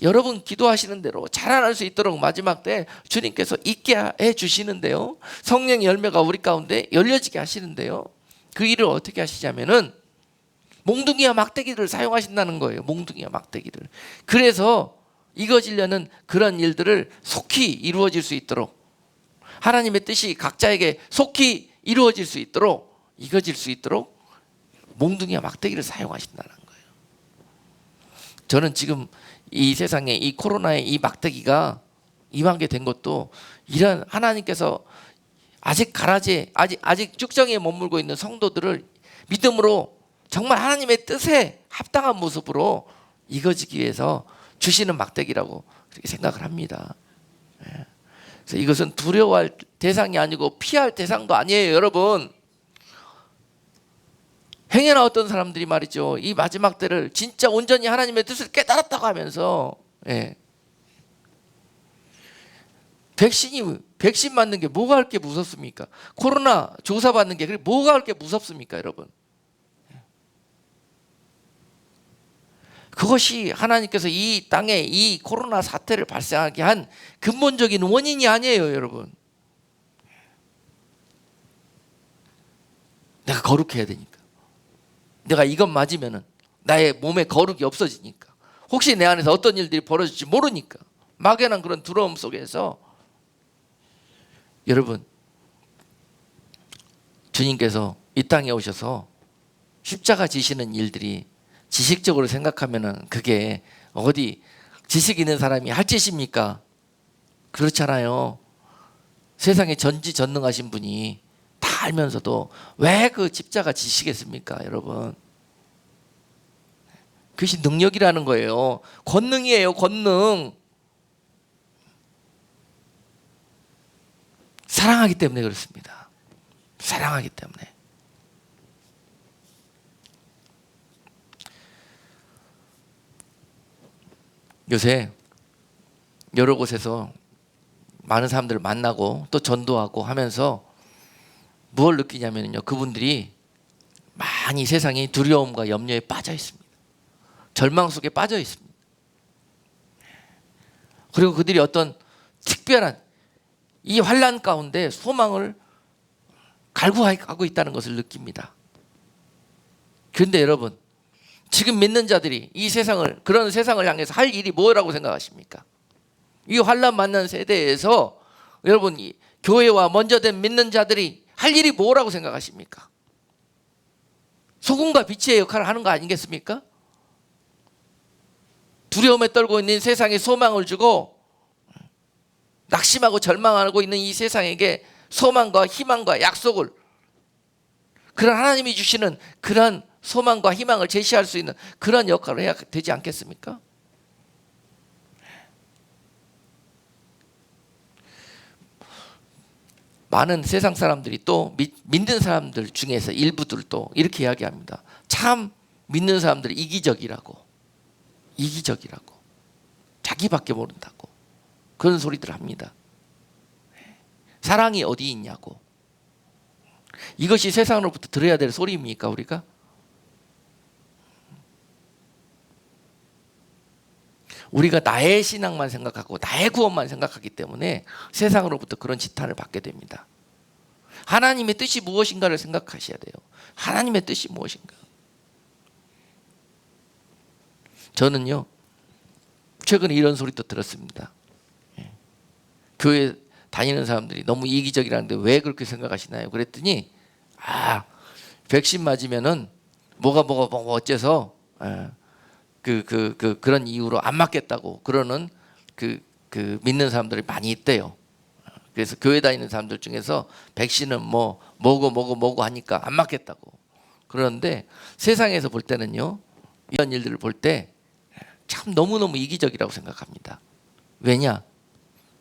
여러분 기도하시는 대로 자라날 수 있도록 마지막 때 주님께서 있게 해주시는데요, 성령의 열매가 우리 가운데 열려지게 하시는데요, 그 일을 어떻게 하시냐면은 몽둥이와 막대기를 사용하신다는 거예요. 몽둥이와 막대기를. 그래서 익어지려는 그런 일들을 속히 이루어질 수 있도록, 하나님의 뜻이 각자에게 속히 이루어질 수 있도록, 익어질 수 있도록 몽둥이와 막대기를 사용하신다는 거예요. 저는 지금 이 세상에 이 코로나의 이 막대기가 임하게 된 것도 이런 하나님께서 아직 가라지에 아직 쭉정이에 머물고 있는 성도들을 믿음으로 정말 하나님의 뜻에 합당한 모습으로 익어지기 위해서 주시는 막대기라고 그렇게 생각을 합니다. 그래서 이것은 두려워할 대상이 아니고 피할 대상도 아니에요. 여러분, 행여나 어떤 사람들이 말이죠, 이 마지막 때를 진짜 온전히 하나님의 뜻을 깨달았다고 하면서 백신 맞는 게 뭐가 그렇게 무섭습니까? 코로나 조사 받는 게 뭐가 그렇게 무섭습니까? 여러분, 그것이 하나님께서 이 땅에 이 코로나 사태를 발생하게 한 근본적인 원인이 아니에요. 여러분, 내가 거룩해야 되니까, 내가 이것 맞으면은 나의 몸에 거룩이 없어지니까, 혹시 내 안에서 어떤 일들이 벌어질지 모르니까, 막연한 그런 두려움 속에서 여러분, 주님께서 이 땅에 오셔서 십자가 지시는 일들이 지식적으로 생각하면은 그게 어디 지식 있는 사람이 할 짓입니까? 그렇잖아요. 세상에 전지전능하신 분이 다 알면서도 왜 그 십자가 지시겠습니까? 여러분, 그것이 능력이라는 거예요. 권능이에요. 권능. 사랑하기 때문에 그렇습니다. 사랑하기 때문에. 요새 여러 곳에서 많은 사람들을 만나고 또 전도하고 하면서 무엇을 느끼냐면요, 그분들이 많이 세상이 두려움과 염려에 빠져 있습니다. 절망 속에 빠져 있습니다. 그리고 그들이 어떤 특별한 이 환난 가운데 소망을 갈구하고 있다는 것을 느낍니다. 그런데 여러분, 지금 믿는 자들이 이 세상을, 그런 세상을 향해서 할 일이 뭐라고 생각하십니까? 이 환난 만난 세대에서 여러분, 이 교회와 먼저 된 믿는 자들이 할 일이 뭐라고 생각하십니까? 소금과 빛의 역할을 하는 거 아니겠습니까? 두려움에 떨고 있는 세상에 소망을 주고, 낙심하고 절망하고 있는 이 세상에게 소망과 희망과 약속을, 그런 하나님이 주시는 그런 소망과 희망을 제시할 수 있는 그런 역할을 해야 되지 않겠습니까? 많은 세상 사람들이 또 믿는 사람들 중에서 일부들도 이렇게 이야기합니다. 참 믿는 사람들이 이기적이라고, 자기밖에 모른다고 그런 소리들 합니다. 사랑이 어디 있냐고. 이것이 세상으로부터 들어야 될 소리입니까, 우리가? 우리가 나의 신앙만 생각하고 나의 구원만 생각하기 때문에 세상으로부터 그런 지탄을 받게 됩니다. 하나님의 뜻이 무엇인가를 생각하셔야 돼요. 하나님의 뜻이 무엇인가. 저는요, 최근에 이런 소리도 들었습니다. 교회 다니는 사람들이 너무 이기적이라는데 왜 그렇게 생각하시나요? 그랬더니 백신 맞으면은 뭐가 어째서 그런 이유로 안 맞겠다고 그러는 그 믿는 사람들이 많이 있대요. 그래서 교회 다니는 사람들 중에서 백신은 뭐고 하니까 안 맞겠다고 그러는데, 세상에서 볼 때는요, 이런 일들을 볼 때 참 너무너무 이기적이라고 생각합니다. 왜냐?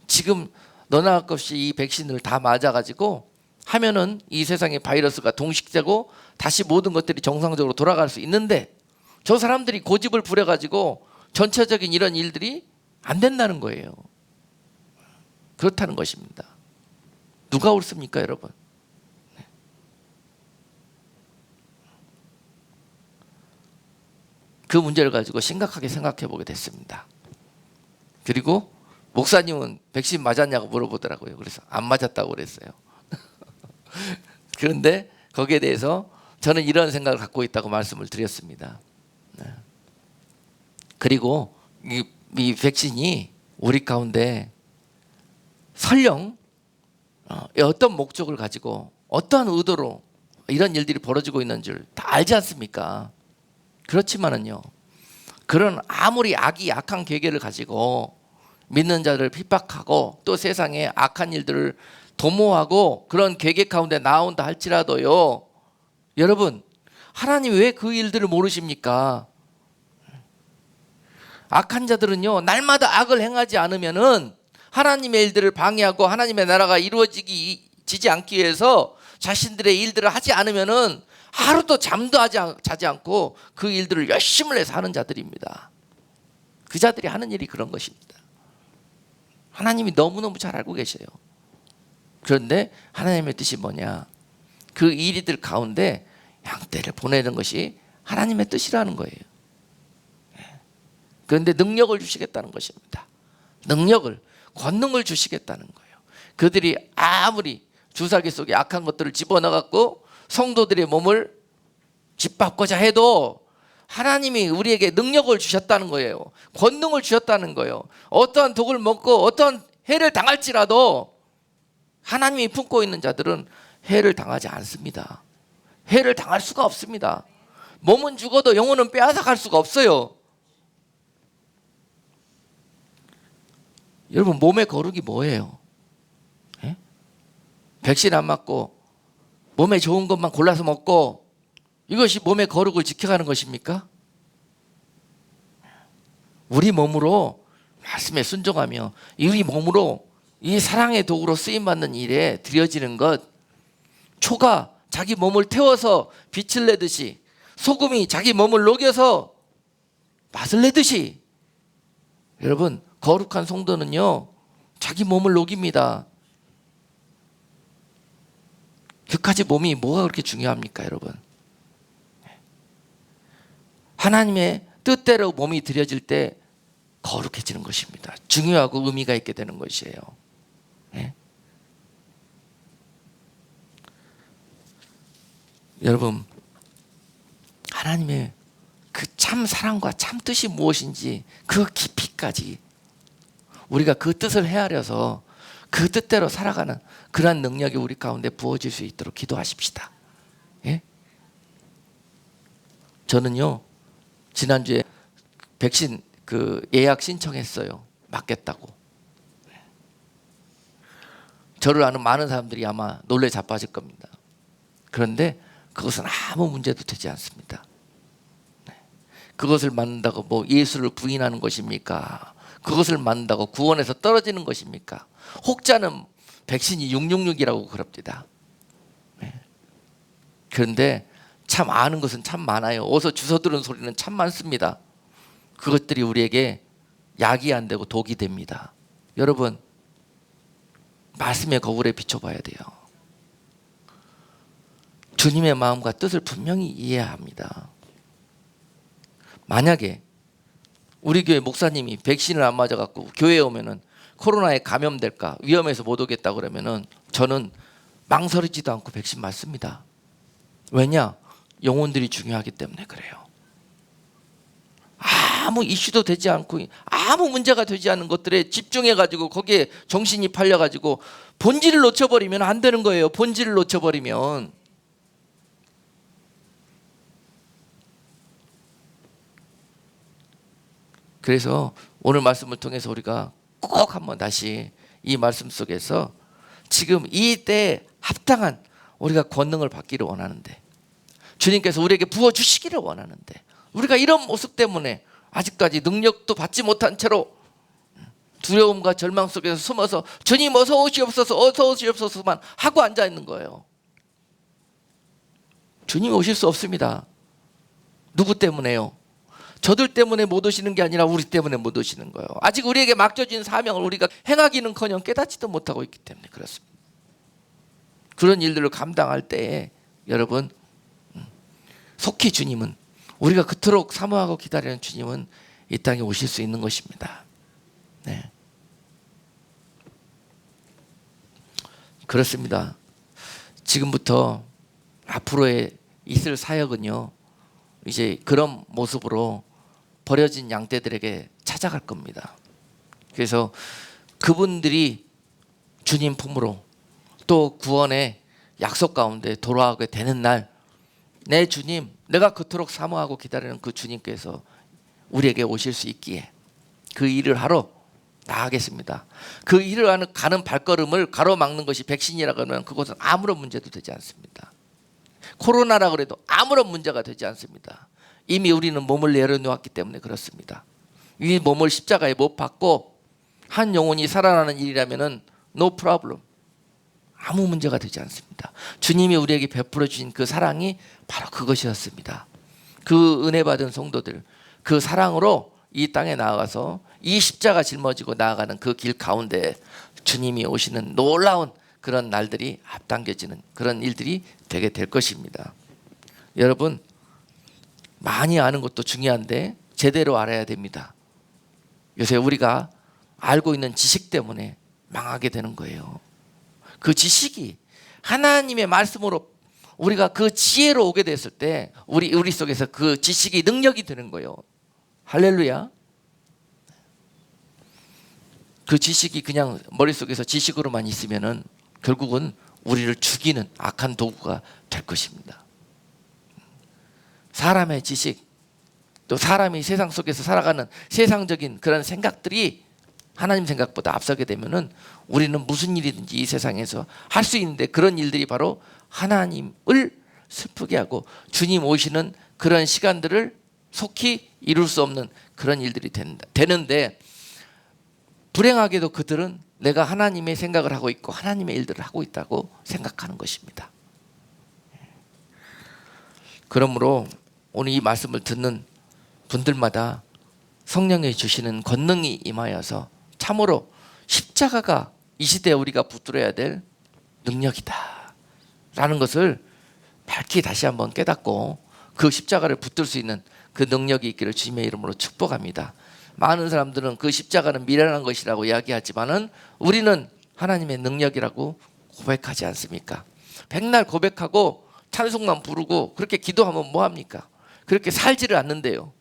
지금 너나 할 것 없이 이 백신을 다 맞아가지고 하면은 이 세상의 바이러스가 동식되고 다시 모든 것들이 정상적으로 돌아갈 수 있는데, 저 사람들이 고집을 부려가지고 전체적인 이런 일들이 안 된다는 거예요. 그렇다는 것입니다. 누가 옳습니까, 여러분? 그 문제를 가지고 심각하게 생각해 보게 됐습니다. 그리고 목사님은 백신 맞았냐고 물어보더라고요. 그래서 안 맞았다고 그랬어요. 그런데 거기에 대해서 저는 이런 생각을 갖고 있다고 말씀을 드렸습니다. 그리고 이 백신이 우리 가운데 설령 어떤 목적을 가지고 어떠한 의도로 이런 일들이 벌어지고 있는 줄 다 알지 않습니까? 그렇지만은요, 그런 아무리 악이 악한 계획을 가지고 믿는 자들을 핍박하고 또 세상에 악한 일들을 도모하고 그런 계획 가운데 나온다 할지라도요, 여러분, 하나님 왜 그 일들을 모르십니까? 악한 자들은요, 날마다 악을 행하지 않으면은 하나님의 일들을 방해하고 하나님의 나라가 이루어지지 않기 위해서 자신들의 일들을 하지 않으면은 하루도 잠도 자지 않고 그 일들을 열심을 해서 하는 자들입니다. 그 자들이 하는 일이 그런 것입니다. 하나님이 너무너무 잘 알고 계셔요. 그런데 하나님의 뜻이 뭐냐? 그 일이들 가운데 양떼를 보내는 것이 하나님의 뜻이라는 거예요. 그런데 능력을 주시겠다는 것입니다. 능력을, 권능을 주시겠다는 거예요. 그들이 아무리 주사기 속에 악한 것들을 집어넣어갖고 성도들의 몸을 짓밟고자 해도 하나님이 우리에게 능력을 주셨다는 거예요. 권능을 주셨다는 거예요. 어떠한 독을 먹고 어떠한 해를 당할지라도 하나님이 품고 있는 자들은 해를 당하지 않습니다. 해를 당할 수가 없습니다. 몸은 죽어도 영혼은 빼앗아갈 수가 없어요. 여러분, 몸의 거룩이 뭐예요? 예? 백신 안 맞고 몸에 좋은 것만 골라서 먹고 이것이 몸의 거룩을 지켜가는 것입니까? 우리 몸으로 말씀에 순종하며 우리 몸으로 이 사랑의 도구로 쓰임받는 일에 드려지는 것, 초가 자기 몸을 태워서 빛을 내듯이, 소금이 자기 몸을 녹여서 맛을 내듯이, 여러분, 거룩한 성도는요, 자기 몸을 녹입니다. 그까지 몸이 뭐가 그렇게 중요합니까, 여러분? 하나님의 뜻대로 몸이 드려질 때 거룩해지는 것입니다. 중요하고 의미가 있게 되는 것이에요. 네? 여러분, 하나님의 그 참 사랑과 참 뜻이 무엇인지 그 깊이까지 우리가 그 뜻을 헤아려서 그 뜻대로 살아가는 그러한 능력이 우리 가운데 부어질 수 있도록 기도하십시다. 예? 저는요, 지난주에 백신 예약 신청했어요. 맞겠다고. 저를 아는 많은 사람들이 아마 놀래 자빠질 겁니다. 그런데 그것은 아무 문제도 되지 않습니다. 그것을 맞는다고 뭐 예수를 부인하는 것입니까? 그것을 맞는다고 구원에서 떨어지는 것입니까? 혹자는 백신이 666이라고 그럽니다. 그런데 참 아는 것은 참 많아요. 어서 주워 들은 소리는 참 많습니다. 그것들이 우리에게 약이 안 되고 독이 됩니다. 여러분, 말씀의 거울에 비춰봐야 돼요. 주님의 마음과 뜻을 분명히 이해해야 합니다. 만약에 우리 교회 목사님이 백신을 안 맞아갖고 교회에 오면은 코로나에 감염될까 위험해서 못 오겠다 그러면은 저는 망설이지도 않고 백신 맞습니다. 왜냐? 영혼들이 중요하기 때문에 그래요. 아무 이슈도 되지 않고 아무 문제가 되지 않은 것들에 집중해가지고 거기에 정신이 팔려가지고 본질을 놓쳐버리면 안 되는 거예요. 본질을 놓쳐버리면. 그래서 오늘 말씀을 통해서 우리가 꼭 한번 다시 이 말씀 속에서 지금 이 때에 합당한 우리가 권능을 받기를 원하는데, 주님께서 우리에게 부어주시기를 원하는데, 우리가 이런 모습 때문에 아직까지 능력도 받지 못한 채로 두려움과 절망 속에서 숨어서 주님 어서 오시옵소서 어서 오시옵소서만 하고 앉아 있는 거예요. 주님이 오실 수 없습니다. 누구 때문에요? 저들 때문에 못 오시는 게 아니라 우리 때문에 못 오시는 거예요. 아직 우리에게 맡겨진 사명을 우리가 행하기는커녕 깨닫지도 못하고 있기 때문에 그렇습니다. 그런 일들을 감당할 때에 여러분, 속히 주님은, 우리가 그토록 사모하고 기다리는 주님은 이 땅에 오실 수 있는 것입니다. 네. 그렇습니다. 지금부터 앞으로의 있을 사역은요, 이제 그런 모습으로 버려진 양떼들에게 찾아갈 겁니다. 그래서 그분들이 주님 품으로 또 구원의 약속 가운데 돌아가게 되는 날, 내 주님, 내가 그토록 사모하고 기다리는 그 주님께서 우리에게 오실 수 있기에 그 일을 하러 나가겠습니다. 그 일을 하는 가는 발걸음을 가로막는 것이 백신이라고 하면 그것은 아무런 문제도 되지 않습니다. 코로나라고 해도 아무런 문제가 되지 않습니다. 이미 우리는 몸을 내려놓았기 때문에 그렇습니다. 이 몸을 십자가에 못 박고 한 영혼이 살아나는 일이라면 no problem. 아무 문제가 되지 않습니다. 주님이 우리에게 베풀어 주신 그 사랑이 바로 그것이었습니다. 그 은혜 받은 성도들, 그 사랑으로 이 땅에 나아가서 이 십자가 짊어지고 나아가는 그 길 가운데 주님이 오시는 놀라운 그런 날들이 앞당겨지는 그런 일들이 되게 될 것입니다. 여러분, 많이 아는 것도 중요한데 제대로 알아야 됩니다. 요새 우리가 알고 있는 지식 때문에 망하게 되는 거예요. 그 지식이 하나님의 말씀으로 우리가 그 지혜로 오게 됐을 때 우리 속에서 그 지식이 능력이 되는 거예요. 할렐루야. 그 지식이 그냥 머릿속에서 지식으로만 있으면은 결국은 우리를 죽이는 악한 도구가 될 것입니다. 사람의 지식, 또 사람이 세상 속에서 살아가는 세상적인 그런 생각들이 하나님 생각보다 앞서게 되면은 우리는 무슨 일이든지 이 세상에서 할 수 있는데, 그런 일들이 바로 하나님을 슬프게 하고 주님 오시는 그런 시간들을 속히 이룰 수 없는 그런 일들이 되는데, 불행하게도 그들은 내가 하나님의 생각을 하고 있고 하나님의 일들을 하고 있다고 생각하는 것입니다. 그러므로 오늘 이 말씀을 듣는 분들마다 성령이 주시는 권능이 임하여서 참으로 십자가가 이 시대에 우리가 붙들어야 될 능력이다 라는 것을 밝히 다시 한번 깨닫고 그 십자가를 붙들 수 있는 그 능력이 있기를 주님의 이름으로 축복합니다. 많은 사람들은 그 십자가는 미련한 것이라고 이야기하지만은 우리는 하나님의 능력이라고 고백하지 않습니까? 백날 고백하고 찬송만 부르고 그렇게 기도하면 뭐합니까? 그렇게 살지를 않는데요.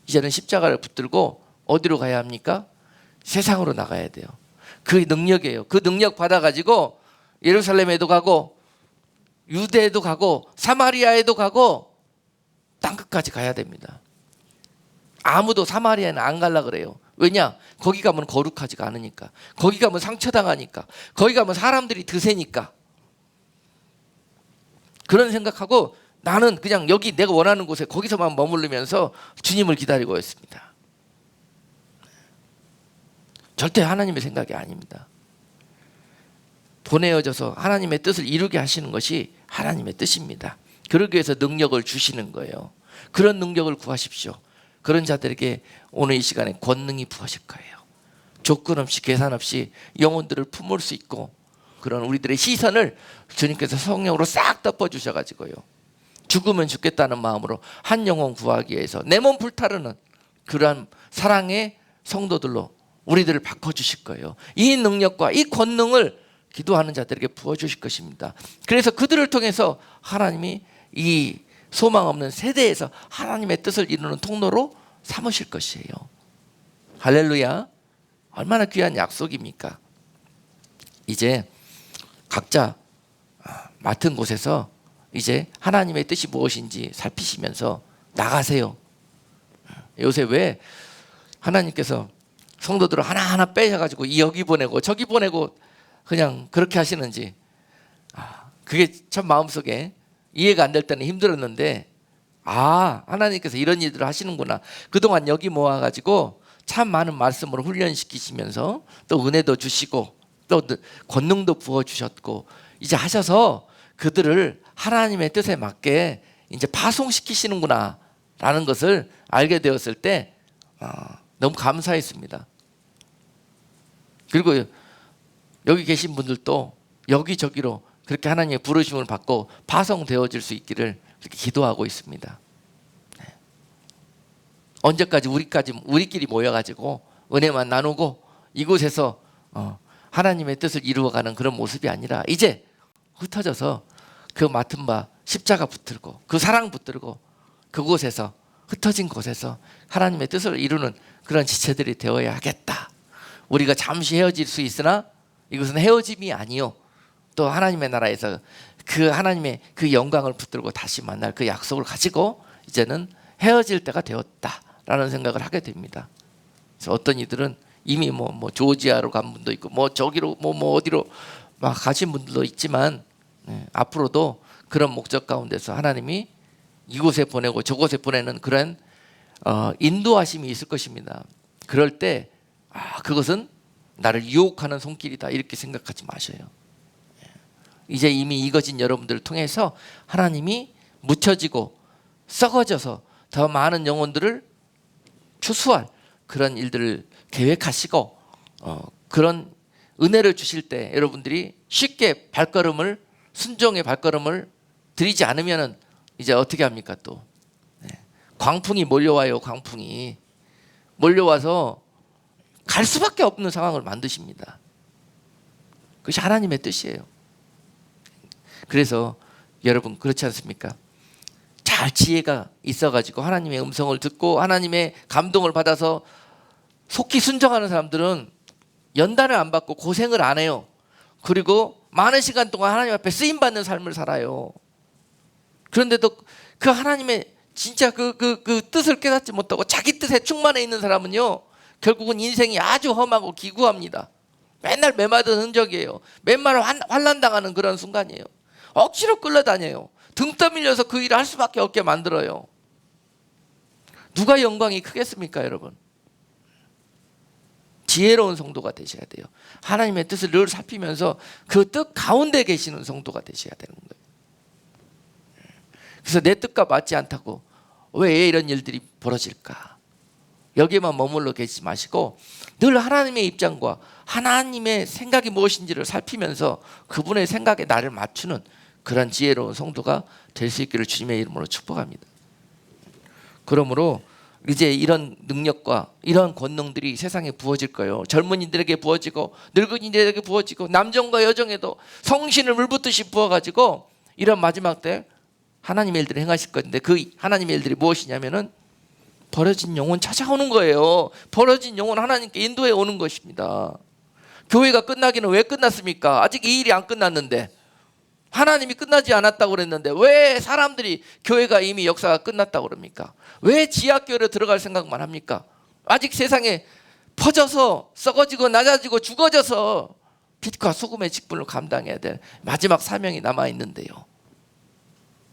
이제는 십자가를 붙들고 어디로 가야 합니까? 세상으로 나가야 돼요. 그 능력이에요. 그 능력 받아가지고 예루살렘에도 가고 유대에도 가고 사마리아에도 가고 땅끝까지 가야 됩니다. 아무도 사마리아에는 안 갈라 그래요. 왜냐? 거기 가면 거룩하지가 않으니까. 거기 가면 상처당하니까. 거기 가면 사람들이 드세니까. 그런 생각하고 나는 그냥 여기 내가 원하는 곳에 거기서만 머무르면서 주님을 기다리고 있습니다. 절대 하나님의 생각이 아닙니다. 보내어져서 하나님의 뜻을 이루게 하시는 것이 하나님의 뜻입니다. 그러기 위해서 능력을 주시는 거예요. 그런 능력을 구하십시오. 그런 자들에게 오늘 이 시간에 권능이 부어질 거예요. 조건 없이 계산 없이 영혼들을 품을 수 있고, 그런 우리들의 시선을 주님께서 성령으로 싹 덮어주셔가지고요, 죽으면 죽겠다는 마음으로 한 영혼 구하기 위해서 내 몸 불타르는 그러한 사랑의 성도들로 우리들을 바꿔주실 거예요. 이 능력과 이 권능을 기도하는 자들에게 부어주실 것입니다. 그래서 그들을 통해서 하나님이 이 소망 없는 세대에서 하나님의 뜻을 이루는 통로로 삼으실 것이에요. 할렐루야. 얼마나 귀한 약속입니까? 이제 각자 맡은 곳에서 이제 하나님의 뜻이 무엇인지 살피시면서 나가세요. 요새 왜 하나님께서 성도들을 하나하나 빼셔가지고 여기 보내고 저기 보내고 그냥 그렇게 하시는지 그게 참 마음속에 이해가 안 될 때는 힘들었는데 하나님께서 이런 일들을 하시는구나. 그동안 여기 모아가지고 참 많은 말씀으로 훈련시키시면서 또 은혜도 주시고 또 권능도 부어주셨고 이제 하셔서 그들을 하나님의 뜻에 맞게 이제 파송시키시는구나 라는 것을 알게 되었을 때 너무 감사했습니다. 그리고 여기 계신 분들도 여기저기로 그렇게 하나님의 부르심을 받고 파송되어질 수 있기를 그렇게 기도하고 있습니다. 언제까지 우리끼리 모여가지고 은혜만 나누고 이곳에서 하나님의 뜻을 이루어가는 그런 모습이 아니라 이제 흩어져서 그 맡은 바 십자가 붙들고 그 사랑 붙들고 그곳에서 흩어진 곳에서 하나님의 뜻을 이루는 그런 지체들이 되어야 하겠다. 우리가 잠시 헤어질 수 있으나 이것은 헤어짐이 아니요. 또 하나님의 나라에서 그 하나님의 그 영광을 붙들고 다시 만날 그 약속을 가지고 이제는 헤어질 때가 되었다라는 생각을 하게 됩니다. 그래서 어떤 이들은 이미 뭐 조지아로 간 분도 있고 뭐 저기로 뭐 어디로 막 가신 분들도 있지만 앞으로도 그런 목적 가운데서 하나님이 이곳에 보내고 저곳에 보내는 그런 인도하심이 있을 것입니다. 그럴 때 그것은 나를 유혹하는 손길이다 이렇게 생각하지 마셔요. 이제 이미 익어진 여러분들을 통해서 하나님이 묻혀지고 썩어져서 더 많은 영혼들을 추수할 그런 일들을 계획하시고 그런 은혜를 주실 때 여러분들이 쉽게 순종의 발걸음을 들이지 않으면 이제 어떻게 합니까? 또 광풍이 몰려와요. 광풍이 몰려와서 갈 수밖에 없는 상황을 만드십니다. 그것이 하나님의 뜻이에요. 그래서 여러분 그렇지 않습니까? 잘 지혜가 있어가지고 하나님의 음성을 듣고 하나님의 감동을 받아서 속히 순종하는 사람들은 연단을 안 받고 고생을 안 해요. 그리고 많은 시간 동안 하나님 앞에 쓰임받는 삶을 살아요. 그런데도 그 하나님의 진짜 그 뜻을 깨닫지 못하고 자기 뜻에 충만해 있는 사람은요 결국은 인생이 아주 험하고 기구합니다. 맨날 매맞은 흔적이에요. 맨날 환난당하는 그런 순간이에요. 억지로 끌려다녀요. 등 떠밀려서 그 일을 할 수밖에 없게 만들어요. 누가 영광이 크겠습니까 여러분? 지혜로운 성도가 되셔야 돼요. 하나님의 뜻을 늘 살피면서 그 뜻 가운데 계시는 성도가 되셔야 되는 거예요. 그래서 내 뜻과 맞지 않다고 왜 이런 일들이 벌어질까? 여기에만 머물러 계시지 마시고 늘 하나님의 입장과 하나님의 생각이 무엇인지를 살피면서 그분의 생각에 나를 맞추는 그런 지혜로운 성도가 될 수 있기를 주님의 이름으로 축복합니다. 그러므로 이제 이런 능력과 이런 권능들이 세상에 부어질 거예요. 젊은이들에게 부어지고 늙은이들에게 부어지고 남정과 여정에도 성신을 물붓듯이 부어가지고 이런 마지막 때 하나님의 일들을 행하실 건데 그 하나님의 일들이 무엇이냐면은 버려진 영혼 찾아오는 거예요. 버려진 영혼 하나님께 인도해 오는 것입니다. 교회가 끝나기는 왜 끝났습니까? 아직 이 일이 안 끝났는데 하나님이 끝나지 않았다고 그랬는데 왜 사람들이 교회가 이미 역사가 끝났다고 그럽니까? 왜 지하교회로 들어갈 생각만 합니까? 아직 세상에 퍼져서 썩어지고 낮아지고 죽어져서 빛과 소금의 직분을 감당해야 될 마지막 사명이 남아있는데요.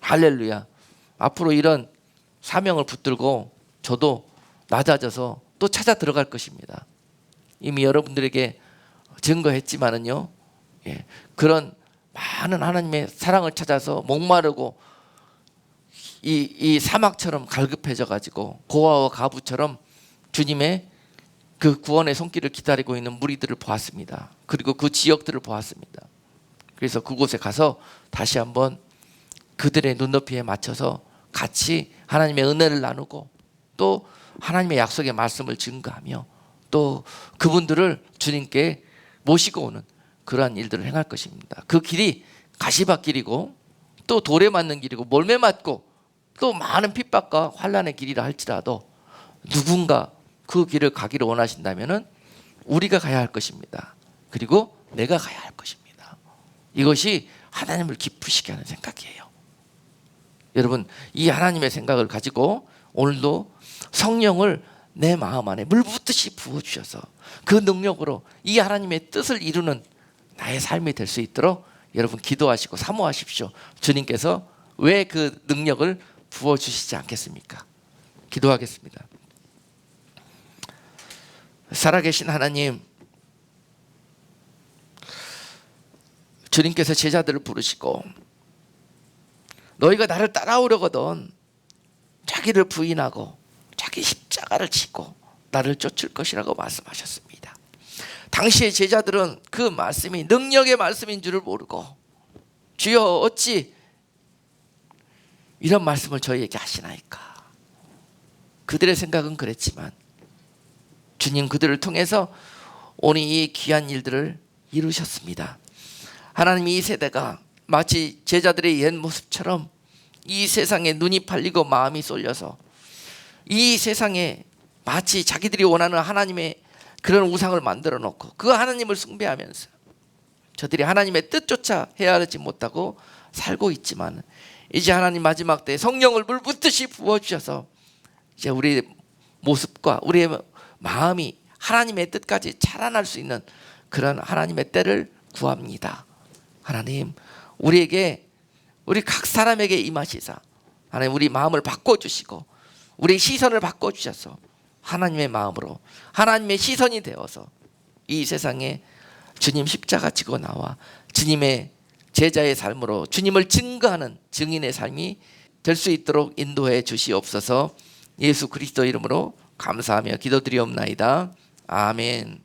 할렐루야. 앞으로 이런 사명을 붙들고 저도 낮아져서 또 찾아 들어갈 것입니다. 이미 여러분들에게 증거했지만은요, 그런 많은 하나님의 사랑을 찾아서 목마르고 이 사막처럼 갈급해져 가지고 고아와 가부처럼 주님의 그 구원의 손길을 기다리고 있는 무리들을 보았습니다. 그리고 그 지역들을 보았습니다. 그래서 그곳에 가서 다시 한번 그들의 눈높이에 맞춰서 같이 하나님의 은혜를 나누고 또 하나님의 약속의 말씀을 증거하며 또 그분들을 주님께 모시고 오는 그러한 일들을 행할 것입니다. 그 길이 가시밭길이고 또 돌에 맞는 길이고 몰매 맞고 또 많은 핍박과 환난의 길이라 할지라도 누군가 그 길을 가기를 원하신다면은 우리가 가야 할 것입니다. 그리고 내가 가야 할 것입니다. 이것이 하나님을 기쁘시게 하는 생각이에요. 여러분, 이 하나님의 생각을 가지고 오늘도 성령을 내 마음 안에 물붓듯이 부어주셔서 그 능력으로 이 하나님의 뜻을 이루는 나의 삶이 될 수 있도록 여러분 기도하시고 사모하십시오. 주님께서 왜 그 능력을 부어주시지 않겠습니까? 기도하겠습니다. 살아계신 하나님, 주님께서 제자들을 부르시고 너희가 나를 따라오려거든 자기를 부인하고 자기 십자가를 지고 나를 쫓을 것이라고 말씀하셨습니다. 당시의 제자들은 그 말씀이 능력의 말씀인 줄을 모르고 주여 어찌 이런 말씀을 저희에게 하시나이까. 그들의 생각은 그랬지만 주님 그들을 통해서 오늘 이 귀한 일들을 이루셨습니다. 하나님, 이 세대가 마치 제자들의 옛 모습처럼 이 세상에 눈이 팔리고 마음이 쏠려서 이 세상에 마치 자기들이 원하는 하나님의 그런 우상을 만들어 놓고 그 하나님을 숭배하면서 저들이 하나님의 뜻조차 헤아리지 못하고 살고 있지만 이제 하나님 마지막 때 성령을 물붓듯이 부어주셔서 이제 우리의 모습과 우리의 마음이 하나님의 뜻까지 자라날 수 있는 그런 하나님의 때를 구합니다. 하나님, 우리에게, 우리 각 사람에게 임하시사 하나님 우리 마음을 바꿔주시고 우리 시선을 바꿔주셔서 하나님의 마음으로 하나님의 시선이 되어서 이 세상에 주님 십자가 지고 나와 주님의 제자의 삶으로 주님을 증거하는 증인의 삶이 될 수 있도록 인도해 주시옵소서. 예수 그리스도 이름으로 감사하며 기도드리옵나이다. 아멘.